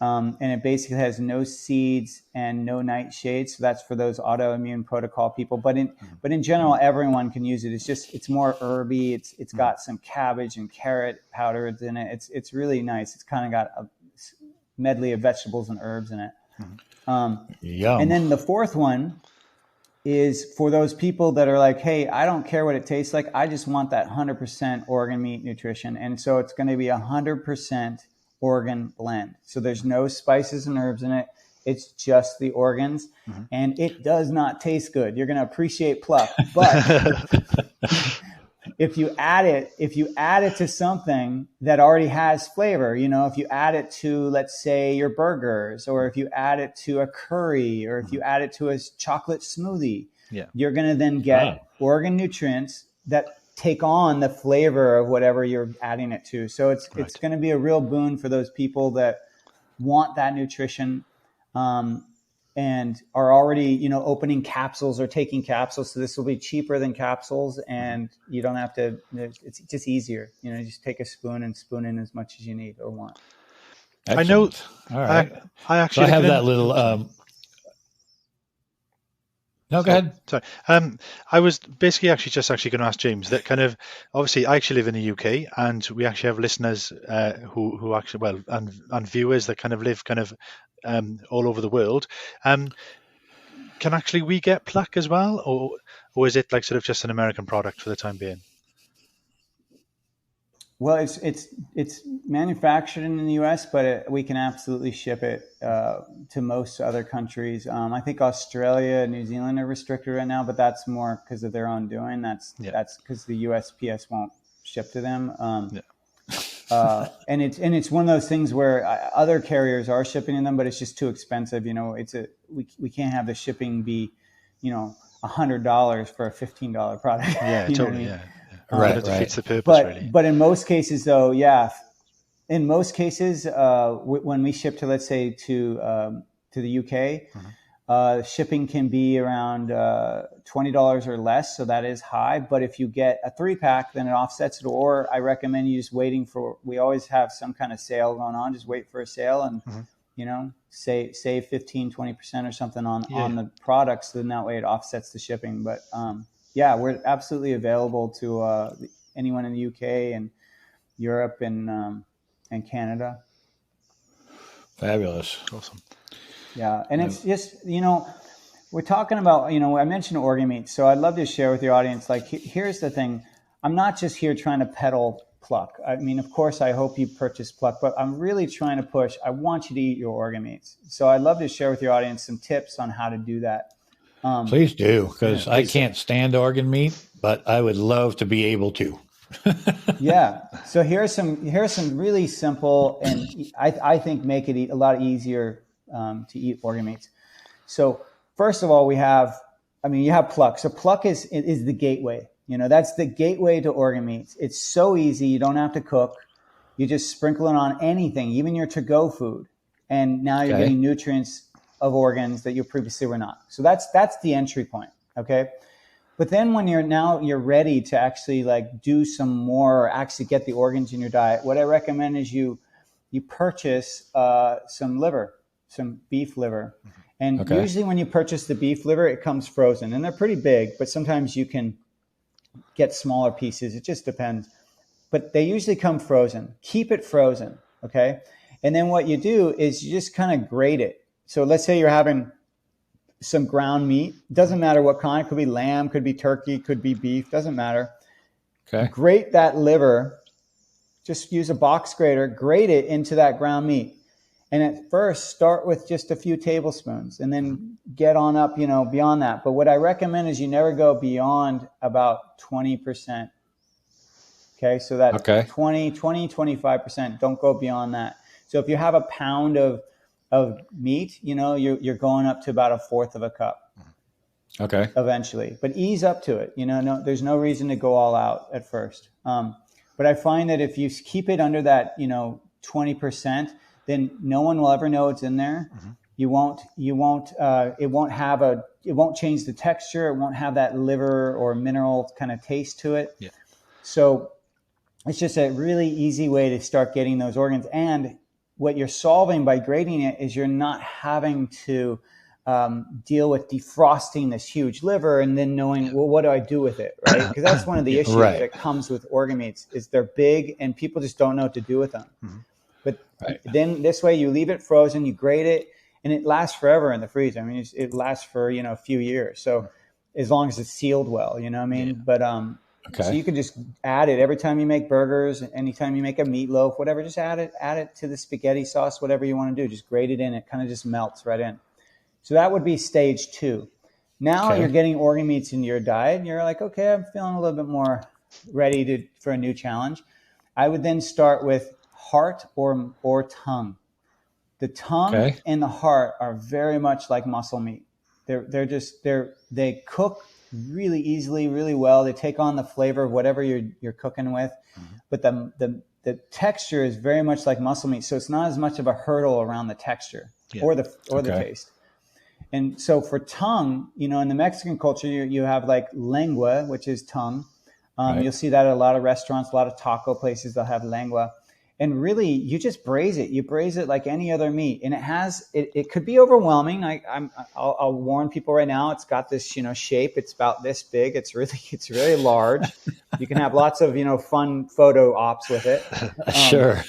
And it basically has no seeds and no nightshades. So that's for those autoimmune protocol people. But in general, everyone can use it. It's more herby. It's got some cabbage and carrot powders in it. It's really nice. It's kind of got a medley of vegetables and herbs in it. Yum. And then the fourth one is for those people that are like, hey, I don't care what it tastes like. I just want that 100% organ meat nutrition. And so it's going to be 100% organ blend. So there's no spices and herbs in it. It's just the organs. And it does not taste good. You're going to appreciate Pluck. But if you add it to something that already has flavor, you know, if you add it to, let's say, your burgers, or if you add it to a curry, or if you add it to a chocolate smoothie, you're going to then get organ nutrients that take on the flavor of whatever you're adding it to. So it's going to be a real boon for those people that want that nutrition, and are already, you know, opening capsules or taking capsules. So this will be cheaper than capsules, and you don't have to, it's just easier. You know, just take a spoon and spoon in as much as you need or want. Excellent. I know. All right. I actually have that little, no, go ahead. Sorry. I was basically actually going to ask James that kind of, obviously I actually live in the UK, and we actually have listeners who actually, well, and viewers that kind of live kind of all over the world. Can actually we get Pluck as well, or is it like sort of just an American product for the time being? Well, it's manufactured in the U.S., but we can absolutely ship it to most other countries. I think Australia and New Zealand are restricted right now, but that's more because of their own doing. That's because the USPS won't ship to them. And it's one of those things where other carriers are shipping in them, but it's just too expensive. You know, we can't have the shipping be, you know, $100 for a $15 product. Yeah, you know totally. what I mean? Yeah. It defeats the purpose, really. But in most cases, though, in most cases, when we ship to, let's say, to the UK, shipping can be around $20 or less, so that is high. But if you get a 3-pack, then it offsets it. Or I recommend you just waiting for. We always have some kind of sale going on. Just wait for a sale and you know, save 15-20% or something on the products. So then that way it offsets the shipping. But we're absolutely available to anyone in the UK and Europe and Canada. Fabulous. Awesome. Yeah. And it's just, you know, we're talking about, you know, I mentioned organ meat. So I'd love to share with your audience, like, here's the thing. I'm not just here trying to peddle Pluck. I mean, of course, I hope you purchase Pluck, but I'm really trying to push. I want you to eat your organ meats. So I'd love to share with your audience some tips on how to do that. Please do, because I can't stand organ meat, but I would love to be able to. Yeah. So here's some really simple and I think make it a lot easier to eat organ meats. So first of all, you have Pluck. So Pluck is the gateway. That's the gateway to organ meats. It's so easy. You don't have to cook. You just sprinkle it on anything, even your to-go food. And now you're getting nutrients of organs that you previously were not. So that's the entry point. Okay. But then when you're ready to actually like do some more, or actually get the organs in your diet, what I recommend is you purchase some beef liver. And usually when you purchase the beef liver, it comes frozen, and they're pretty big, but sometimes you can get smaller pieces. It just depends. But they usually come frozen. Keep it frozen, okay? And then what you do is you just kind of grate it. So let's say you're having some ground meat. Doesn't matter what kind. It could be lamb, could be turkey, could be beef. Doesn't matter. Okay. Grate that liver. Just use a box grater. Grate it into that ground meat. And at first, start with just a few tablespoons and then get on up, beyond that. But what I recommend is you never go beyond about 20%. Okay, so that 25%, don't go beyond that. So if you have a pound of meat, you're going up to about a fourth of a cup. Okay. Eventually. But ease up to it. No, there's no reason to go all out at first. But I find that if you keep it under that, 20%, then no one will ever know it's in there. Mm-hmm. It won't change the texture. It won't have that liver or mineral kind of taste to it. Yeah. So it's just a really easy way to start getting those organs. And what you're solving by grating it is you're not having to deal with defrosting this huge liver and then knowing, well, what do I do with it, right? Because that's one of the issues that comes with organ meats is they're big and people just don't know what to do with them. Mm-hmm. But then this way you leave it frozen, you grate it, and it lasts forever in the freezer. I mean, it lasts for, a few years. So as long as it's sealed well, you know what I mean? Yeah. But so you can just add it every time you make burgers, anytime you make a meatloaf, whatever, just add it to the spaghetti sauce, whatever you want to do. Just grate it in. It kind of just melts right in. So that would be stage 2. Now you're getting organ meats into your diet, and you're like, okay, I'm feeling a little bit more ready for a new challenge. I would then start with heart or tongue. The tongue and the heart are very much like muscle meat. They cook really easily, really well. They take on the flavor of whatever you're cooking with, but the texture is very much like muscle meat. So it's not as much of a hurdle around the texture or the taste. And so for tongue, in the Mexican culture, you have like lengua, which is tongue. You'll see that at a lot of restaurants, a lot of taco places, they'll have lengua. And really, you just braise it. You braise it like any other meat, and it could be overwhelming. I'll warn people right now. It's got this shape. It's about this big. It's really large. You can have lots of fun photo ops with it. Sure.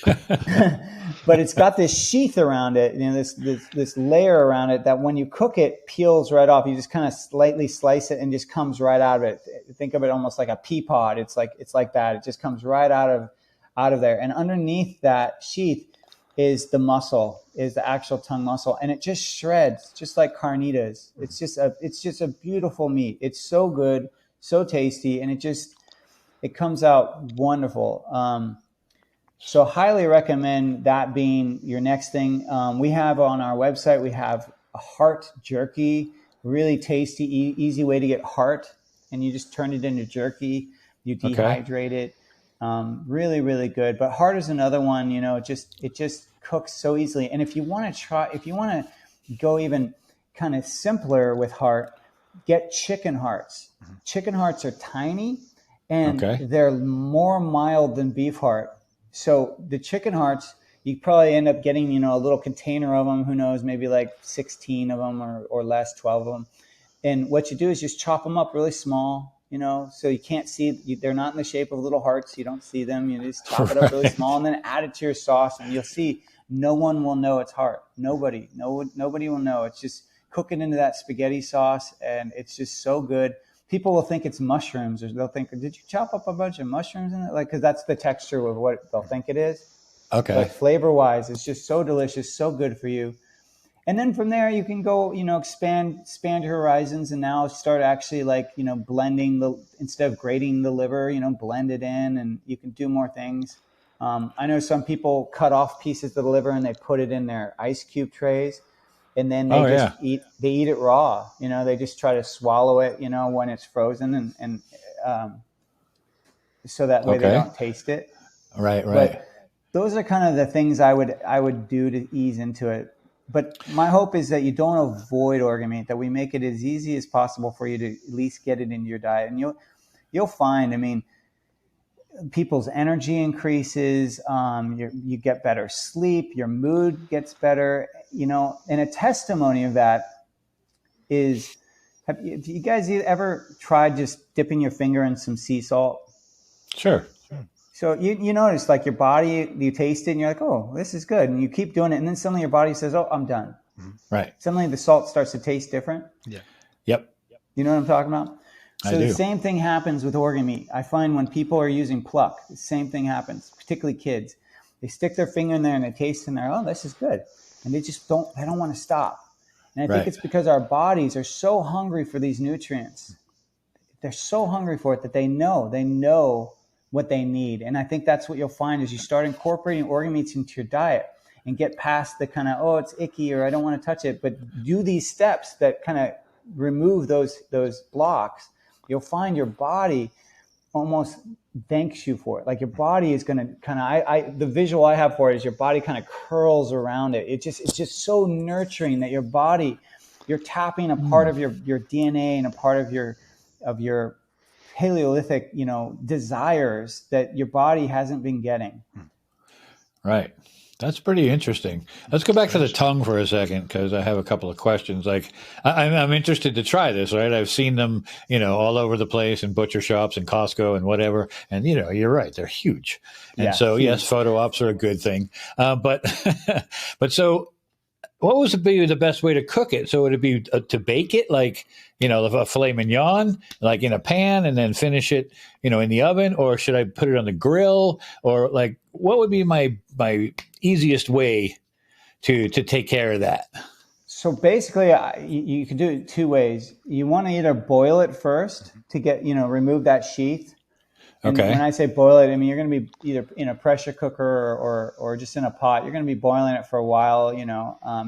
But it's got this sheath around it. This layer around it that when you cook it peels right off. You just kind of slightly slice it and just comes right out of it. Think of it almost like a pea pod. It's like that. It just comes right out of there. And underneath that sheath is the actual tongue muscle. And it just shreds just like carnitas. It's just a beautiful meat. It's so good, so tasty. And it comes out wonderful. So highly recommend that being your next thing. We have on our website, we have a heart jerky, really tasty, easy way to get heart. And you just turn it into jerky. You dehydrate it. Really, really good. But heart is another one, it just cooks so easily. And if you want to go even kind of simpler with heart, get chicken hearts. Mm-hmm. Chicken hearts are tiny and they're more mild than beef heart. So the chicken hearts, you probably end up getting, a little container of them, who knows, maybe like 16 of them or less, 12 of them. And what you do is just chop them up really small. So you can't see, they're not in the shape of little hearts. You don't see them. You just chop it up really small and then add it to your sauce, and you'll see no one will know it's heart. Nobody will know. It's just cook it into that spaghetti sauce, and it's just so good. people will think it's mushrooms, or they'll think, did you chop up a bunch of mushrooms in it? Like, because that's the texture of what they'll think it is. Okay. But flavor wise, it's just so delicious, so good for you. And then from there, you can go, expand your horizons, and now start actually blending instead of grating the liver, blend it in, and you can do more things. I know some people cut off pieces of the liver and they put it in their ice cube trays, and then they eat it raw. They just try to swallow it, when it's frozen, and so that way they don't taste it. Right. But those are kind of the things I would do to ease into it. But my hope is that you don't avoid organ meat, that we make it as easy as possible for you to at least get it into your diet. And you'll find, people's energy increases, you get better sleep, your mood gets better, and a testimony of that is, have you guys ever tried just dipping your finger in some sea salt? Sure. So you notice, like, your body, you taste it and you're like, oh, this is good. And you keep doing it. And then suddenly your body says, oh, I'm done. Right. Suddenly the salt starts to taste different. Yeah. Yep. You know what I'm talking about? So I do. The same thing happens with organ meat. I find when people are using Pluck, the same thing happens, particularly kids. They stick their finger in there and they taste and they're, oh, this is good. And they don't want to stop. And I think it's because our bodies are so hungry for these nutrients. They're so hungry for it that they know what they need. And I think that's what you'll find as you start incorporating organ meats into your diet and get past the kind of, oh, it's icky, or I don't want to touch it, but do these steps that kind of remove those blocks. You'll find your body almost thanks you for it. Like, your body is going to kind of, the visual I have for it is your body kind of curls around it. It's just so nurturing that your body, you're tapping a part of your DNA and a part of your Paleolithic, desires that your body hasn't been getting. Right. That's pretty interesting. Let's go back to the tongue for a second, because I have a couple of questions. Like, I'm interested to try this, right? I've seen them, all over the place in butcher shops and Costco and whatever. And, you're right. They're huge. And huge. Yes, photo ops are a good thing. But so what would be the best way to cook it? So would it be to bake it, like, a filet mignon, like in a pan, and then finish it, in the oven? Or should I put it on the grill? Or, like, what would be my easiest way to take care of that? So basically, you can do it two ways. You want to either boil it first to get, remove that sheath. And when I say boil it, I mean, you're going to be either in a pressure cooker or just in a pot. You're going to be boiling it for a while.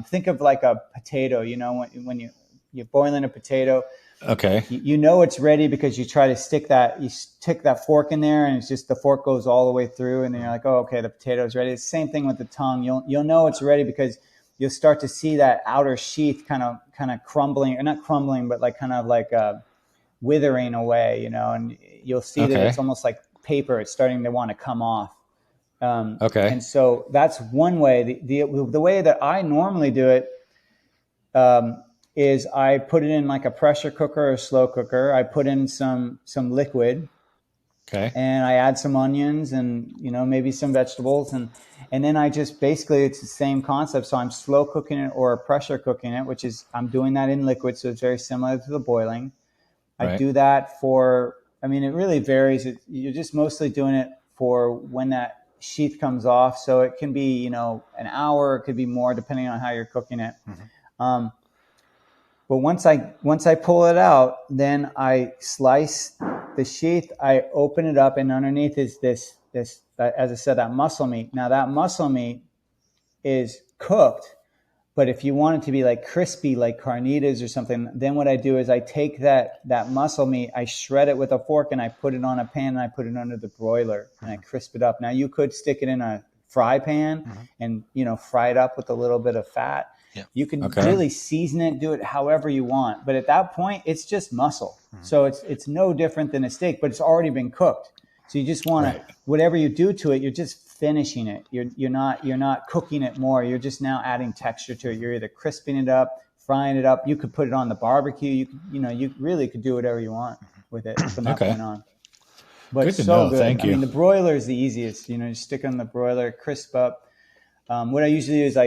Think of like a potato. When you're boiling a potato, it's ready because you try to stick that fork in there, and it's just the fork goes all the way through, and then you're like, oh, okay, the potato is ready. It's the same thing with the tongue. You'll know it's ready because you'll start to see that outer sheath kind of crumbling, or not crumbling, but like kind of like withering away, and you'll see that it's almost like paper. It's starting to want to come off. And so that's one way. The way that I normally do it is I put it in like a pressure cooker or a slow cooker. I put in some liquid. And I add some onions and, maybe some vegetables. And then I just basically, it's the same concept. So I'm slow cooking it or pressure cooking it, which is, I'm doing that in liquid. So it's very similar to the boiling. I do that it really varies. You're just mostly doing it for when that sheath comes off. So it can be, an hour, it could be more depending on how you're cooking it. But once I pull it out, then I slice the sheath, I open it up, and underneath is this, as I said, that muscle meat. Now that muscle meat is cooked, but if you want it to be like crispy, like carnitas or something, then what I do is I take that muscle meat, I shred it with a fork, and I put it on a pan, and I put it under the broiler, and I crisp it up. Now you could stick it in a fry pan and, fry it up with a little bit of fat. Yeah. You can really season it, do it however you want. But at that point, it's just muscle. So it's no different than a steak, but it's already been cooked. So you just want to, whatever you do to it, you're just finishing it. You're not cooking it more. You're just now adding texture to it. You're either crisping it up, frying it up. You could put it on the barbecue. You really could do whatever you want with it from that point on. But good to know. Good. Thank you. The broiler is the easiest. You stick it on the broiler, crisp up. What I usually do is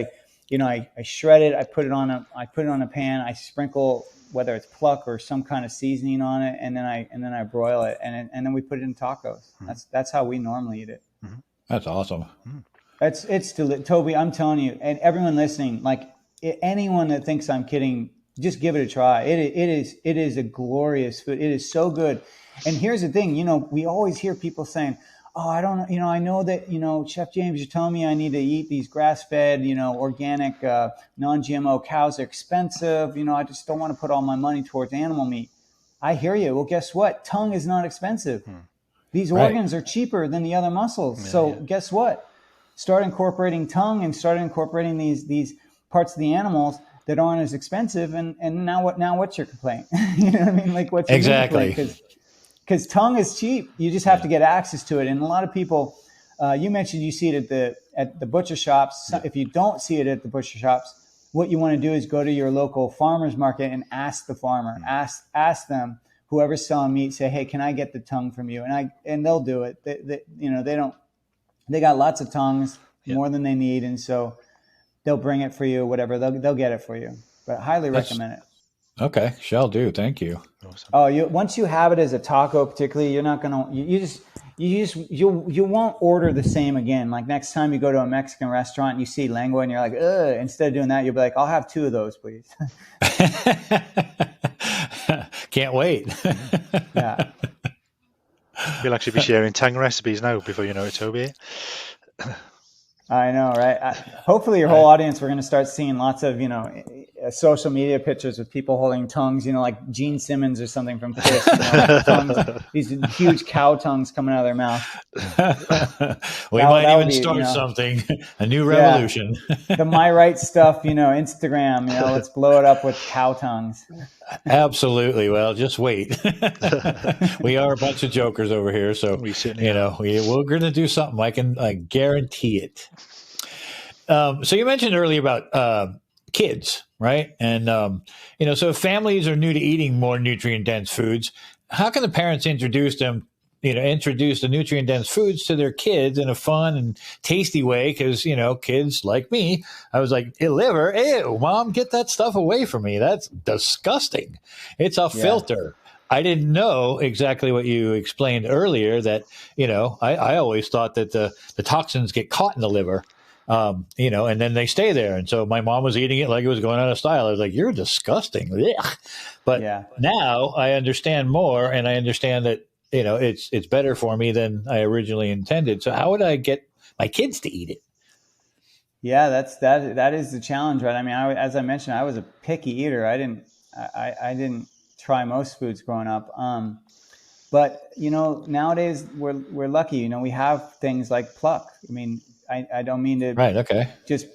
I shred it, I put it on a pan, I sprinkle whether it's Pluck or some kind of seasoning on it, and then I broil it, and then we put it in tacos. That's how we normally eat it. That's awesome. It's Toby, I'm telling you, and everyone listening, like anyone that thinks I'm kidding, just give it a try. It is a glorious food. It is so good. And here's the thing, we always hear people saying, oh, I don't know, I know that, Chef James, you're telling me I need to eat these grass-fed, organic, non-GMO cows are expensive. I just don't want to put all my money towards animal meat. I hear you. Well, guess what? Tongue is not expensive. These organs are cheaper than the other muscles. Guess what? Start incorporating tongue and start incorporating these parts of the animals that aren't as expensive. And now what's your complaint? You know what I mean? Like what's your complaint? Because tongue is cheap. You just have to get access to it. And a lot of people, you mentioned you see it at the butcher shops. If you don't see it at the butcher shops, what you want to do is go to your local farmer's market and ask the farmer, ask them, whoever's selling meat, say, hey, can I get the tongue from you? And they'll do it. They got lots of tongues, more than they need. And so they'll bring it for you, whatever. They'll get it for you. But highly recommend it. Okay, shall do. Thank you. Awesome. Oh, once you have it as a taco, particularly, you're not gonna. You won't order the same again. Like next time you go to a Mexican restaurant and you see lengua and you're like, ugh. Instead of doing that, you'll be like, I'll have 2 of those, please. Can't wait. Yeah. We'll actually be sharing tongue recipes now before you know it, Toby. I know, right? Hopefully your whole audience, we're going to start seeing lots of, social media pictures with people holding tongues, like Gene Simmons or something from Kiss. Tongues, these huge cow tongues coming out of their mouth. We might even start something, a new revolution. The My Right stuff, Instagram, let's blow it up with cow tongues. Absolutely. Well, just wait. We are a bunch of jokers over here, so we're going to do something. I can guarantee it. So you mentioned earlier about kids, right? And so if families are new to eating more nutrient dense foods, how can the parents introduce the nutrient dense foods to their kids in a fun and tasty way? Because kids like me, I was like, liver, ew, mom, get that stuff away from me. That's disgusting. It's a filter. I didn't know exactly what you explained earlier, that I always thought that the toxins get caught in the liver. And then they stay there. And so my mom was eating it like it was going out of style. I was like, you're disgusting. Ugh. But now I understand more, and I understand that, it's better for me than I originally intended. So how would I get my kids to eat it? Yeah, that is the challenge, right? I mean, as I mentioned, I was a picky eater. I didn't try most foods growing up. But nowadays we're lucky. We have things like Pluck. I mean, I don't mean to just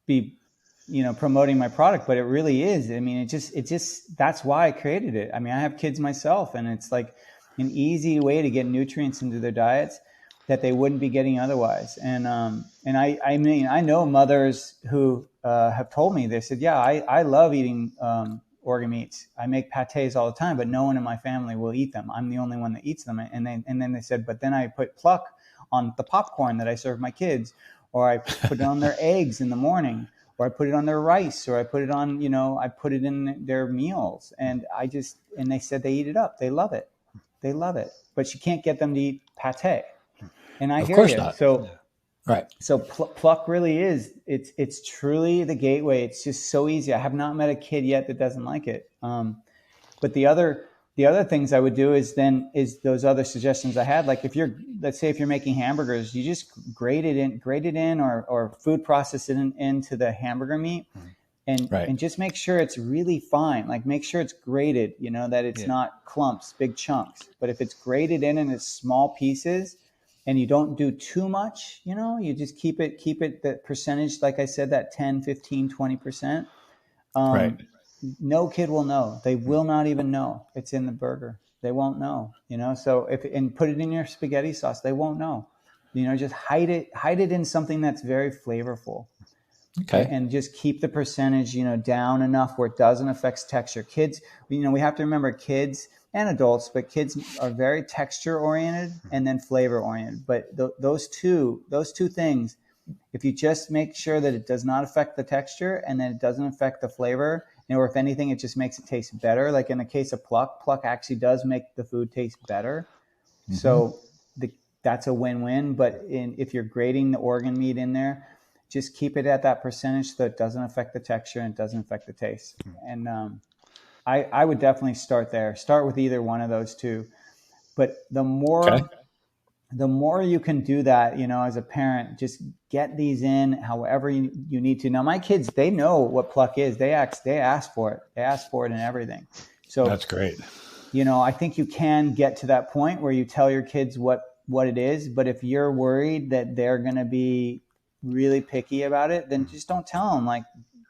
be, promoting my product, but it really is. I mean, it just, that's why I created it. I mean, I have kids myself, and it's like an easy way to get nutrients into their diets that they wouldn't be getting otherwise. And I mean, I know mothers who have told me, they said, yeah, I love eating organ meats. I make pâtés all the time, but no one in my family will eat them. I'm the only one that eats them. And then they said, but then I put Pluck on the popcorn that I serve my kids, or I put it on their eggs in the morning, or I put it on their rice, or I put it on, I put it in their meals. And they said they eat it up. They love it. They love it. But you can't get them to eat pâté. And I hear you. Not. So, right. So Pluck really is, it's truly the gateway. It's just so easy. I have not met a kid yet that doesn't like it. But the other things I would do is those other suggestions I had. Like let's say if you're making hamburgers, you just grate it in or food process it into the hamburger meat, and just make sure it's really fine. Like make sure it's grated, that it's not clumps, big chunks. But if it's grated in and it's small pieces, and you don't do too much, you just keep it the percentage, like I said, that 10, 15, 20%. No kid will know. They will not even know it's in the burger. They won't know, so and put it in your spaghetti sauce, they won't know, just hide it in something that's very flavorful. Okay. And just keep the percentage, down enough where it doesn't affect texture. Kids, we have to remember kids and adults, but kids are very texture oriented and then flavor oriented. But those two things, just make sure that it does not affect the texture and that it doesn't affect the flavor, or if anything, it just makes it taste better. Like in the case of Pluck actually does make the food taste better. Mm-hmm. So that's a win-win. But if you're grating the organ meat in there, just keep it at that percentage so it doesn't affect the texture and it doesn't affect the taste. Mm-hmm. And I would definitely start there. Start with either one of those two. But the more you can do that, as a parent, just get these in however you need to. Now, my kids, they know what Pluck is. They ask for it. They ask for it and everything. So that's great. I think you can get to that point where you tell your kids what it is. But if you're worried that they're going to be really picky about it, then just don't tell them. Like,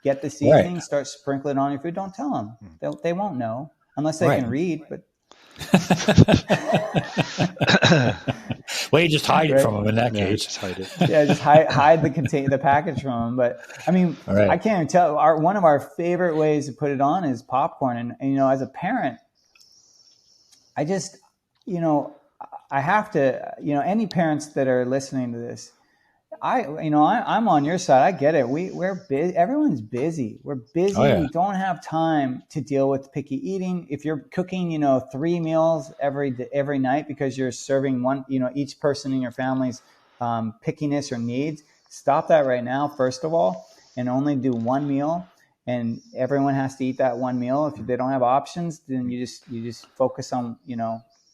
get the seasoning, start sprinkling it on your food. Don't tell them. They won't know unless they can read. But well, you just hide it from them in that case. Just hide it. Just hide the package from them. But I mean, I can't even tell. One of our favorite ways to put it on is popcorn. And as a parent, I just, I have to, any parents that are listening to this, I'm on your side. I get it. We're busy. Everyone's busy. We're busy. Oh, yeah. We don't have time to deal with picky eating. If you're cooking, 3 meals every night because you're serving one, each person in your family's pickiness or needs, stop that right now, first of all, and only do one meal. And everyone has to eat that one meal. If they don't have options, then you just focus on,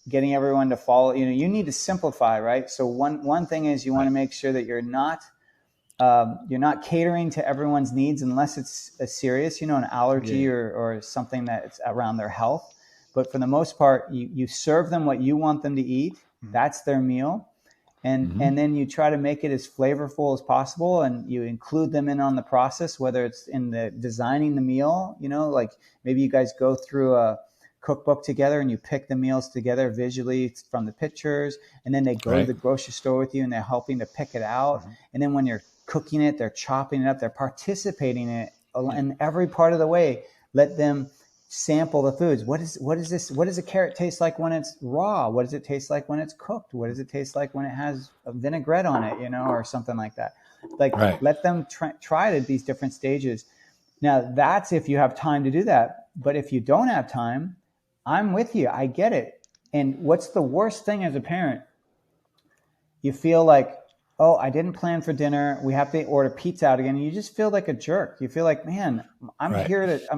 getting everyone to follow. You need to simplify, right? So one thing is you want to make sure that you're not catering to everyone's needs unless it's a serious, an allergy or something that's around their health. But for the most part, you serve them what you want them to eat. Mm-hmm. That's their meal. And then you try to make it as flavorful as possible, and you include them in on the process, whether it's in the designing the meal, like maybe you guys go through a cookbook together and you pick the meals together visually from the pictures, and then they go to the grocery store with you and they're helping to pick it out. Mm-hmm. And then when you're cooking it, they're chopping it up, they're participating in it in every part of the way. Let them sample the foods. What is this? What does a carrot taste like when it's raw? What does it taste like when it's cooked? What does it taste like when it has a vinaigrette on it, or something like that? Let them try it at these different stages. Now, that's if you have time to do that. But if you don't have time, I'm with you. I get it. And what's the worst thing as a parent? You feel like, oh, I didn't plan for dinner. We have to order pizza out again. And you just feel like a jerk. You feel like, man, I'm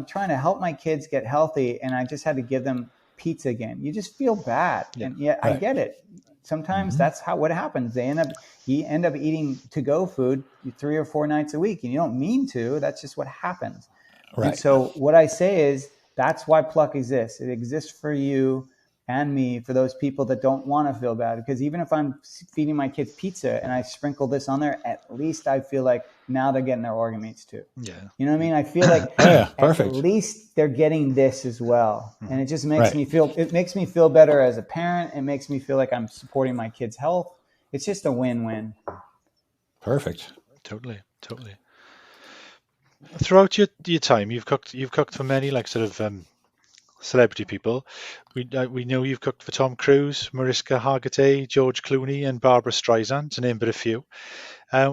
trying to help my kids get healthy, and I just had to give them pizza again. You just feel bad. Yeah. And I get it. Sometimes that's what happens. You end up eating to-go food 3 or 4 nights a week, and you don't mean to. That's just what happens. Right. And so what I say is, that's why Pluck exists. It exists for you and me, for those people that don't want to feel bad. Because even if I'm feeding my kids pizza and I sprinkle this on there, at least I feel like now they're getting their organ meats too. Yeah. You know what I mean? I feel like perfect. At least they're getting this as well. And it just makes me feel better as a parent. It makes me feel like I'm supporting my kids' health. It's just a win-win. Perfect. Totally. Throughout your time, you've cooked for many sort of celebrity people. We know you've cooked for Tom Cruise, Mariska Hargitay, George Clooney, and Barbra Streisand, to name but a few.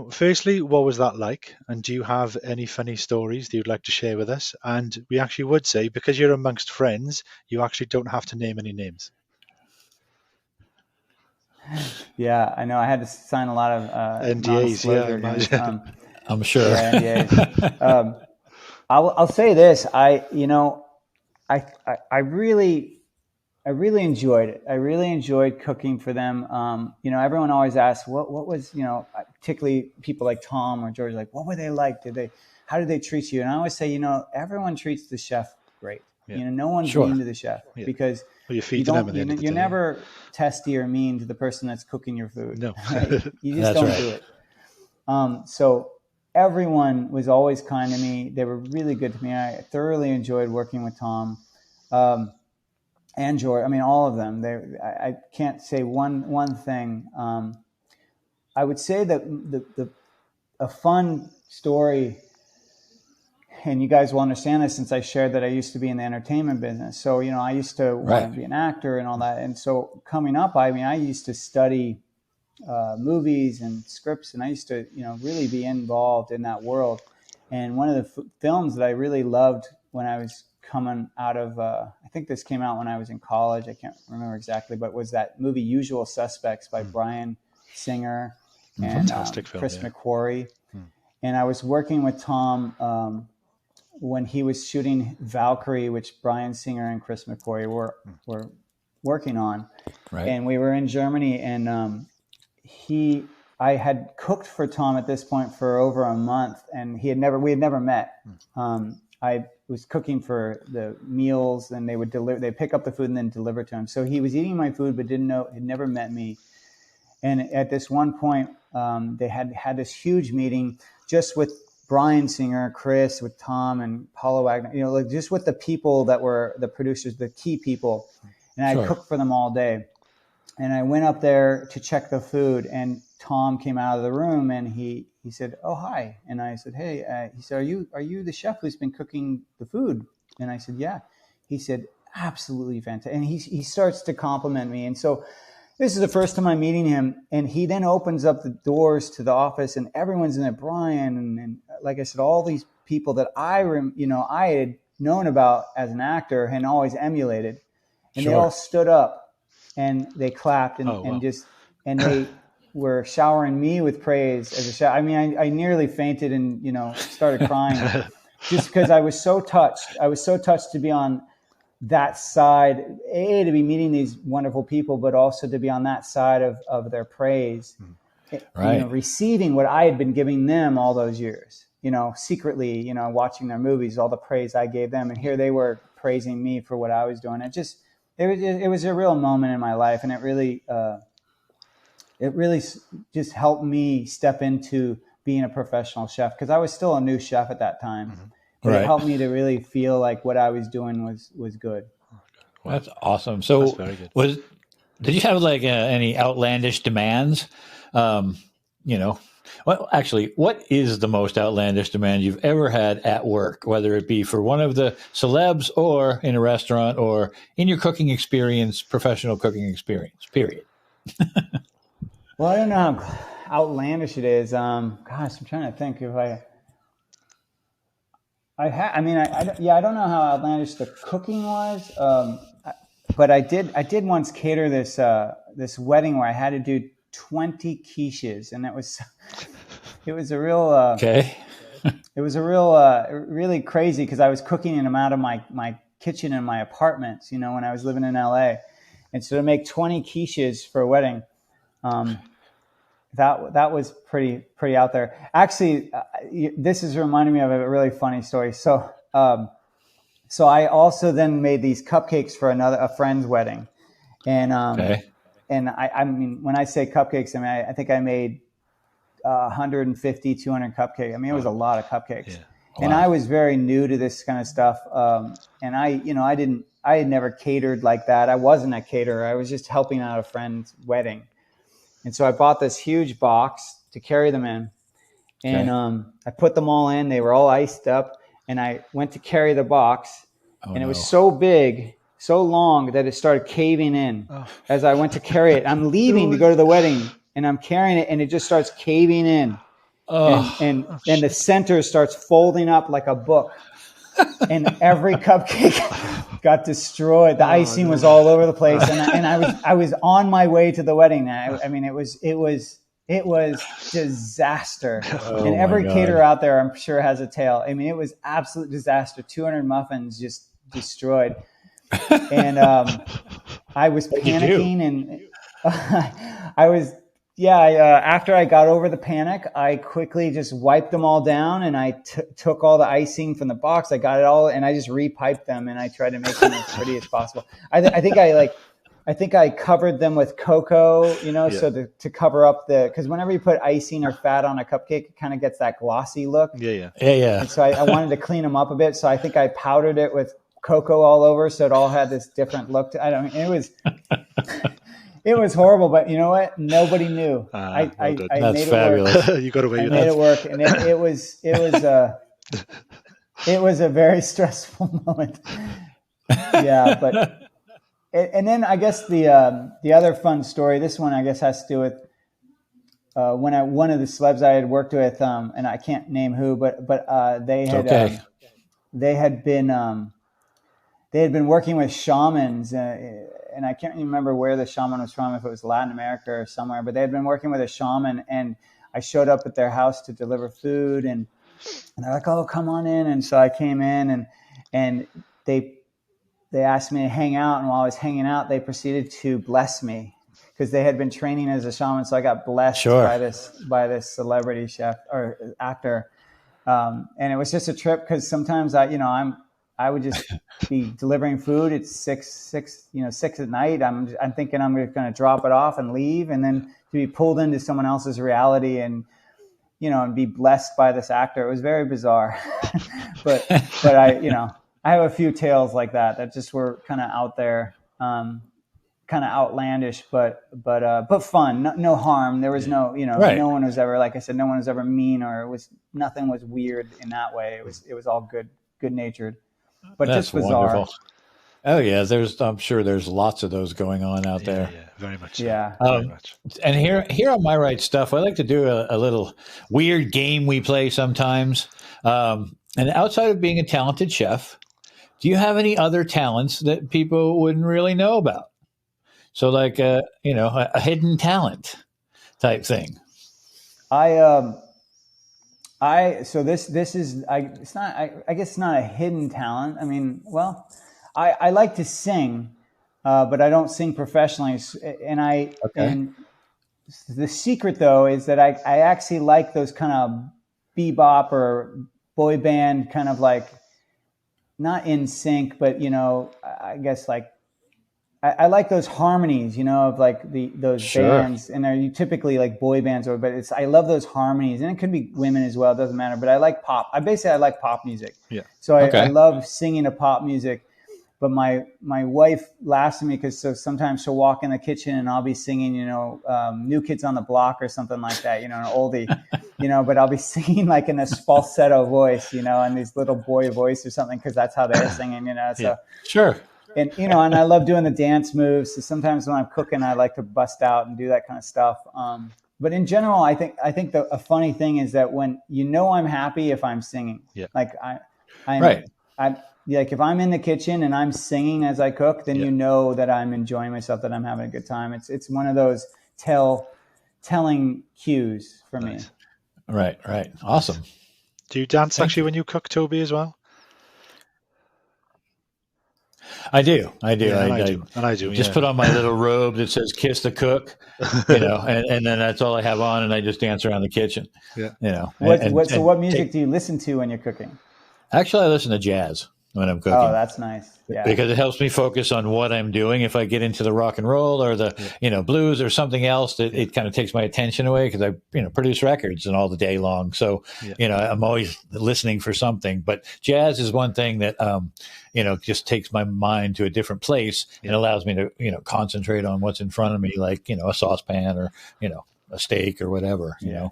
Firstly, what was that like? And do you have any funny stories that you'd like to share with us? And we actually would say, because you're amongst friends, you actually don't have to name any names. Yeah, I know. I had to sign a lot of NDAs. Yeah, I'm sure. Yeah, NDAs. I'll say this. I really enjoyed it. I really enjoyed cooking for them. Everyone always asks, what was, particularly people like Tom or George, like, what were they like? How did they treat you? And I always say, everyone treats the chef great. Yeah. No one's mean to the chef because you're never testy or mean to the person that's cooking your food. No, right? You just don't do it. So everyone was always kind to me. They were really good to me. I thoroughly enjoyed working with Tom. And George, I mean, all of them. I can't say one thing. I would say that a fun story, and you guys will understand this since I shared that I used to be in the entertainment business. So, I used to want to be an actor and all that. And so coming up, I used to study movies and scripts, and I used to, really be involved in that world. And one of the films that I really loved when I was coming out of, I think this came out when I was in college, I can't remember exactly, but was that movie Usual Suspects by Bryan Singer and Chris McQuarrie. And I was working with Tom when he was shooting Valkyrie, which Bryan Singer and Chris McQuarrie were working on. Right. And we were in Germany, and I had cooked for Tom at this point for over a month, and we had never met. I was cooking for the meals, and they'd pick up the food and then deliver to him. So he was eating my food, but had never met me. And at this one point, they had this huge meeting just with Bryan Singer, Chris, with Tom and Paula Wagner, just with the people that were the producers, the key people. And I cooked for them all day. And I went up there to check the food, and Tom came out of the room, and he said, "Oh, hi." And I said, "Hey." He said, "Are you the chef who's been cooking the food?" And I said, "Yeah." He said, "Absolutely fantastic." And he starts to compliment me. And so this is the first time I'm meeting him. And he then opens up the doors to the office, and everyone's in there, Bryan. And like I said, all these people that I had known about as an actor and always emulated. And they all stood up and they clapped and they were showering me with praise as a chef. I mean, I nearly fainted and, started crying just because I was so touched. I was so touched to be on that side, to be meeting these wonderful people, but also to be on that side of their praise, receiving what I had been giving them all those years, secretly, watching their movies, all the praise I gave them. And here they were praising me for what I was doing. It was a real moment in my life. And it really just helped me step into being a professional chef, because I was still a new chef at that time. Mm-hmm. But it helped me to really feel like what I was doing was good. Wow. That's awesome. So that's very good. Did you have any outlandish demands? Well, actually, what is the most outlandish demand you've ever had at work, whether it be for one of the celebs or in a restaurant or in your cooking experience, professional cooking experience, period? Well, I don't know how outlandish it is. I'm trying to think if I don't know how outlandish the cooking was, but I did once cater this wedding where I had to do 20 quiches, and it was a real it was a real really crazy, because I was cooking them out of my kitchen in my apartment, when I was living in LA, and so to make 20 quiches for a wedding, that was pretty out there. Actually, this is reminding me of a really funny story. So I also then made these cupcakes for a friend's wedding, and and I mean, when I say cupcakes, I think I made 150, 200 cupcakes. I mean, it was a lot of cupcakes. Yeah. Wow. And I was very new to this kind of stuff, and I had never catered like that. I wasn't a caterer. I was just helping out a friend's wedding. And so I bought this huge box to carry them in, and I put them all in. They were all iced up, and I went to carry the box, and it was so big, so long, that it started caving in as I went to carry it. I'm leaving to go to the wedding, and I'm carrying it, and it just starts caving in, and the center starts folding up like a book, and every cupcake got destroyed. The icing was all over the place, and I was on my way to the wedding. I mean, it was disaster. And every caterer out there, I'm sure, has a tale. I mean, it was absolute disaster. 200 muffins just destroyed, and I was panicking, and I was. Yeah, after I got over the panic, I quickly just wiped them all down, and I took all the icing from the box. I got it all, and I just repiped them, and I tried to make them as pretty as possible. I think I covered them with cocoa, so to cover up because whenever you put icing or fat on a cupcake, it kind of gets that glossy look. Yeah. And so I wanted to clean them up a bit, so I think I powdered it with cocoa all over, so it all had this different look. It was horrible, but you know what? Nobody knew. I That's made it fabulous. Work. You got away with that. I made it work, and it was a very stressful moment. Yeah, but and then I guess the other fun story. This one I guess has to do with one of the celebs I had worked with, and I can't name who, but they had been working with shamans, and I can't remember where the shaman was from, if it was Latin America or somewhere, but they had been working with a shaman, and I showed up at their house to deliver food, and they're like, "Oh, come on in." And so I came in, and they asked me to hang out, and while I was hanging out, they proceeded to bless me because they had been training as a shaman. So I got blessed by this celebrity chef or actor, and it was just a trip because sometimes I would just be delivering food at six at night. I'm thinking I'm going to drop it off and leave, and then to be pulled into someone else's reality and be blessed by this actor. It was very bizarre, but I have a few tales like that just were kind of out there, kind of outlandish, but fun. No harm. There was no no one was ever, like I said, no one was ever mean, or nothing was weird in that way. It was all good natured. But that's just bizarre. Wonderful. Oh yeah, I'm sure there's lots of those going on out there. Yeah, very much. So. Yeah, very much. And here on My Right Stuff, I like to do a little weird game we play sometimes. And outside of being a talented chef, do you have any other talents that people wouldn't really know about? So like a hidden talent type thing. So this is it's not, I guess it's not a hidden talent. I mean, well, I like to sing, but I don't sing professionally. And the secret though is that I actually like those kind of bebop or boy band kind of like, not in sync, but I guess like I like those harmonies, of like those bands, and they're typically like boy bands, but I love those harmonies, and it could be women as well. It doesn't matter. But I like pop. I like pop music. Yeah. So I love singing to pop music. But my wife laughs at me because sometimes she'll walk in the kitchen and I'll be singing, New Kids on the Block or something like that, an oldie, but I'll be singing like in this falsetto voice, and these little boy voice or something because that's how they're singing, So yeah. Sure. And and I love doing the dance moves. So sometimes when I'm cooking, I like to bust out and do that kind of stuff. But in general, I think a funny thing is that when I'm happy if I'm singing. Yeah. Like like if I'm in the kitchen and I'm singing as I cook, then that I'm enjoying myself, that I'm having a good time. It's one of those telling cues for me. Right. Awesome. Do you dance actually when you cook, Toby, as well? I do. Yeah, I do. Just put on my little robe that says "Kiss the Cook," and then that's all I have on, and I just dance around the kitchen. Yeah. What music do you listen to when you're cooking? Actually, I listen to jazz when I'm cooking. Oh, that's nice. Yeah. Because it helps me focus on what I'm doing. If I get into the rock and roll or the blues or something else, it kind of takes my attention away because I produce records and all the day long. So I'm always listening for something. But jazz is one thing that just takes my mind to a different place and allows me to concentrate on what's in front of me, like a saucepan or a steak or whatever. Yeah,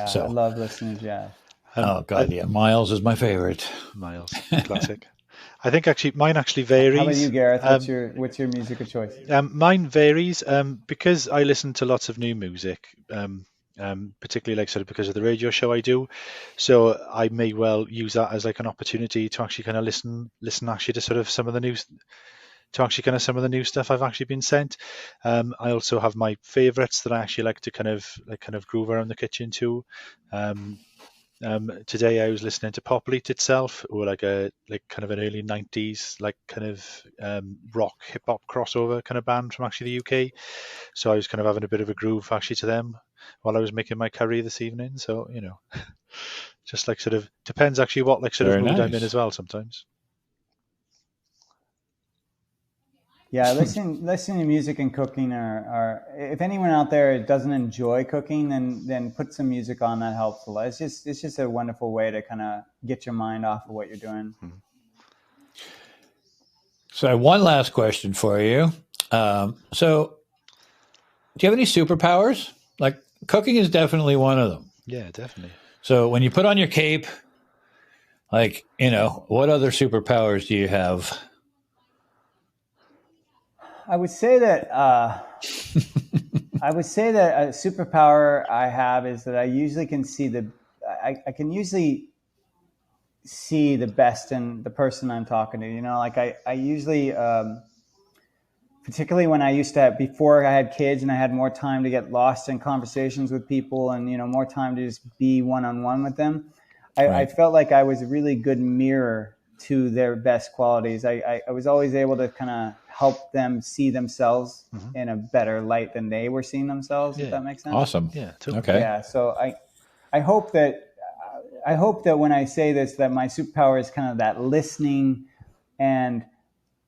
so I love listening to jazz. Oh God, yeah. Miles is my favorite. Miles, classic. I think mine varies. How about you, Gareth? What's your music of choice? Mine varies because I listen to lots of new music, particularly because of the radio show I do. So I may well use that as like an opportunity to actually kind of listen actually to sort of some of the new. Some of the new stuff I've actually been sent. I also have my favorites that I actually like to kind of groove around the kitchen too. Today I was listening to Populate itself, or like kind of an early 90s rock hip hop crossover kind of band from actually the UK. So I was kind of having a bit of a groove actually to them while I was making my curry this evening. So just like sort of depends actually what sort of mood I'm in as well sometimes. Yeah, listening to music and cooking are if anyone out there doesn't enjoy cooking, then put some music on. That helps a lot. It's just a wonderful way to kind of get your mind off of what you're doing. So I have one last question for you. So do you have any superpowers? Like cooking is definitely one of them. Yeah, definitely. So when you put on your cape, what other superpowers do you have? I would say that I would say that a superpower I have is that I usually can see I can usually see the best in the person I'm talking to. Like I usually, particularly when I used to have, before I had kids and I had more time to get lost in conversations with people and, more time to just be one-on-one with them. I felt like I was a really good mirror to their best qualities. I was always able to kind of help them see themselves in a better light than they were seeing themselves, if that makes sense. Awesome. Yeah. Totally. Okay. Yeah. So I hope that when I say this, that my superpower is kind of that listening and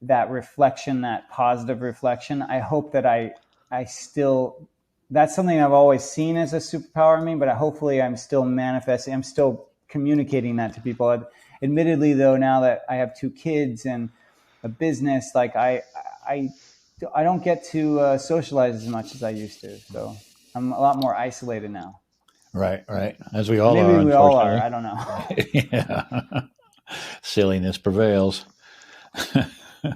that reflection, that positive reflection. I hope that I still, that's something I've always seen as a superpower in me, but hopefully I'm still manifesting, I'm still communicating that to people. Admittedly, though, now that I have 2 kids and a business, like I don't get to socialize as much as I used to. So I'm a lot more isolated now. Right. As we all Maybe are. we all are. I don't know. Yeah. Silliness prevails.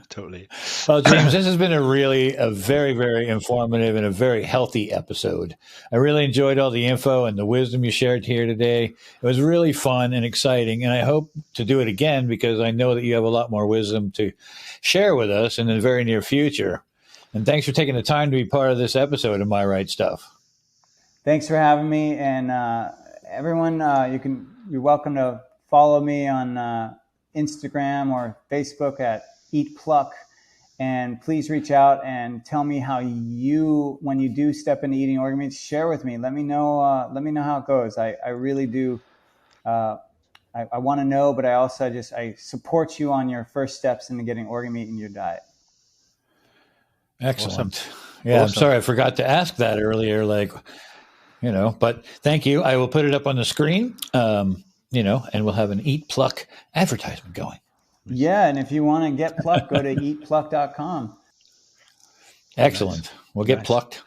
Totally. Well, James, this has been a very, very informative and a very healthy episode. I really enjoyed all the info and the wisdom you shared here today. It was really fun and exciting, and I hope to do it again because I know that you have a lot more wisdom to share with us in the very near future. And thanks for taking the time to be part of this episode of My Right Stuff. Thanks for having me, and everyone, you're welcome to follow me on Instagram or Facebook at Eat Pluck, and please reach out and tell me how when you do step into eating organ meats, share with me. Let me know how it goes. I really do. I want to know, but I also I support you on your first steps into getting organ meat in your diet. Excellent. Awesome. Yeah, Awesome. I'm sorry I forgot to ask that earlier. But thank you. I will put it up on the screen. And we'll have an Eat Pluck advertisement going. Yeah, and if you want to get Pluck, go to eatpluck.com. Excellent. We'll get plucked.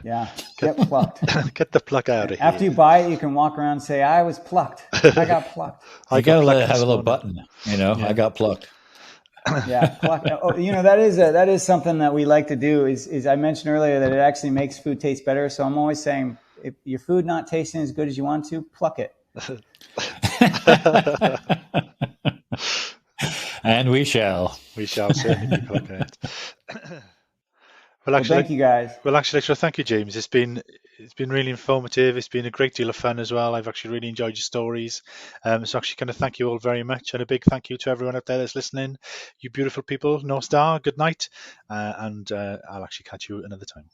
Yeah, get plucked. Get the pluck out of here. After you buy it, you can walk around and say, I was plucked. I got plucked. I got to have a little button, I got plucked. Yeah, plucked. Oh, that is something that we like to do is I mentioned earlier that it actually makes food taste better. So I'm always saying, if your food not tasting as good as you want to, pluck it. And we shall. We shall certainly be plucking it. Well, thank you guys. Well, actually, thank you, James. It's been really informative. It's been a great deal of fun as well. I've actually really enjoyed your stories. So actually, kind of thank you all very much, and a big thank you to everyone out there that's listening. You beautiful people, No Star. Good night, and I'll actually catch you another time.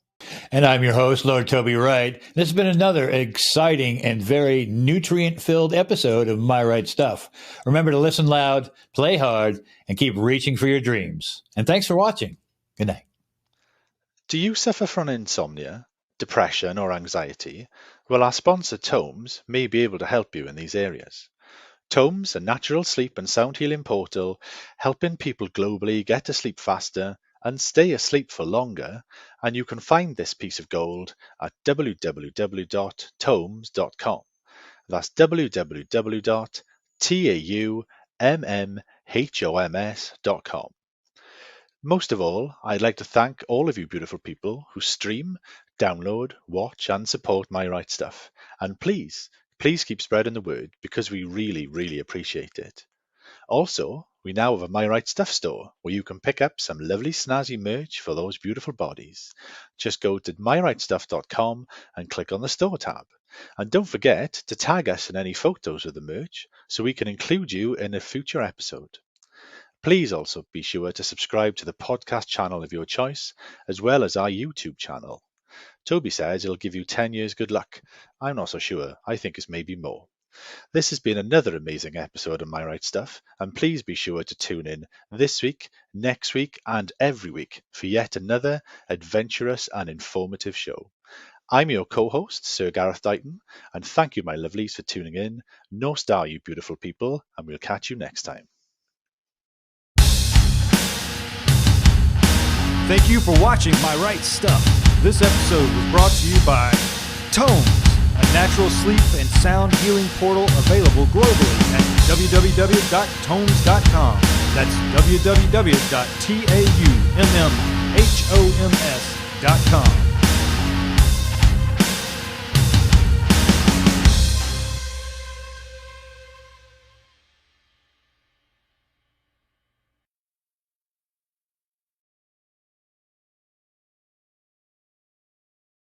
And I'm your host, Lord Toby Wright. This has been another exciting and very nutrient-filled episode of My Right Stuff. Remember to listen loud, play hard, and keep reaching for your dreams. And thanks for watching. Good night. Do you suffer from insomnia, depression, or anxiety? Well, our sponsor, TAUMMHOMS, may be able to help you in these areas. TAUMMHOMS, a natural sleep and sound healing portal, helping people globally get to sleep faster and stay asleep for longer, and you can find this piece of gold at www.taumms.com. That's www.taummmhoms.com. Most of all, I'd like to thank all of you beautiful people who stream, download, watch, and support My Right Stuff. And please keep spreading the word because we really, really appreciate it. Also, we now have a My Right Stuff store where you can pick up some lovely snazzy merch for those beautiful bodies. Just go to myrightstuff.com and click on the store tab. And don't forget to tag us in any photos of the merch so we can include you in a future episode. Please also be sure to subscribe to the podcast channel of your choice, as well as our YouTube channel. Toby says it'll give you 10 years good luck. I'm not so sure. I think it's maybe more. This has been another amazing episode of My Right Stuff, and please be sure to tune in this week, next week, and every week for yet another adventurous and informative show. I'm your co-host, Sir Gareth Dighton, and thank you, my lovelies, for tuning in. No star, you beautiful people, and we'll catch you next time. Thank you for watching My Right Stuff. This episode was brought to you by TAUMMHOMS, a natural sleep and sound healing portal available globally at www.taumms.com. That's www.taummmhoms.com.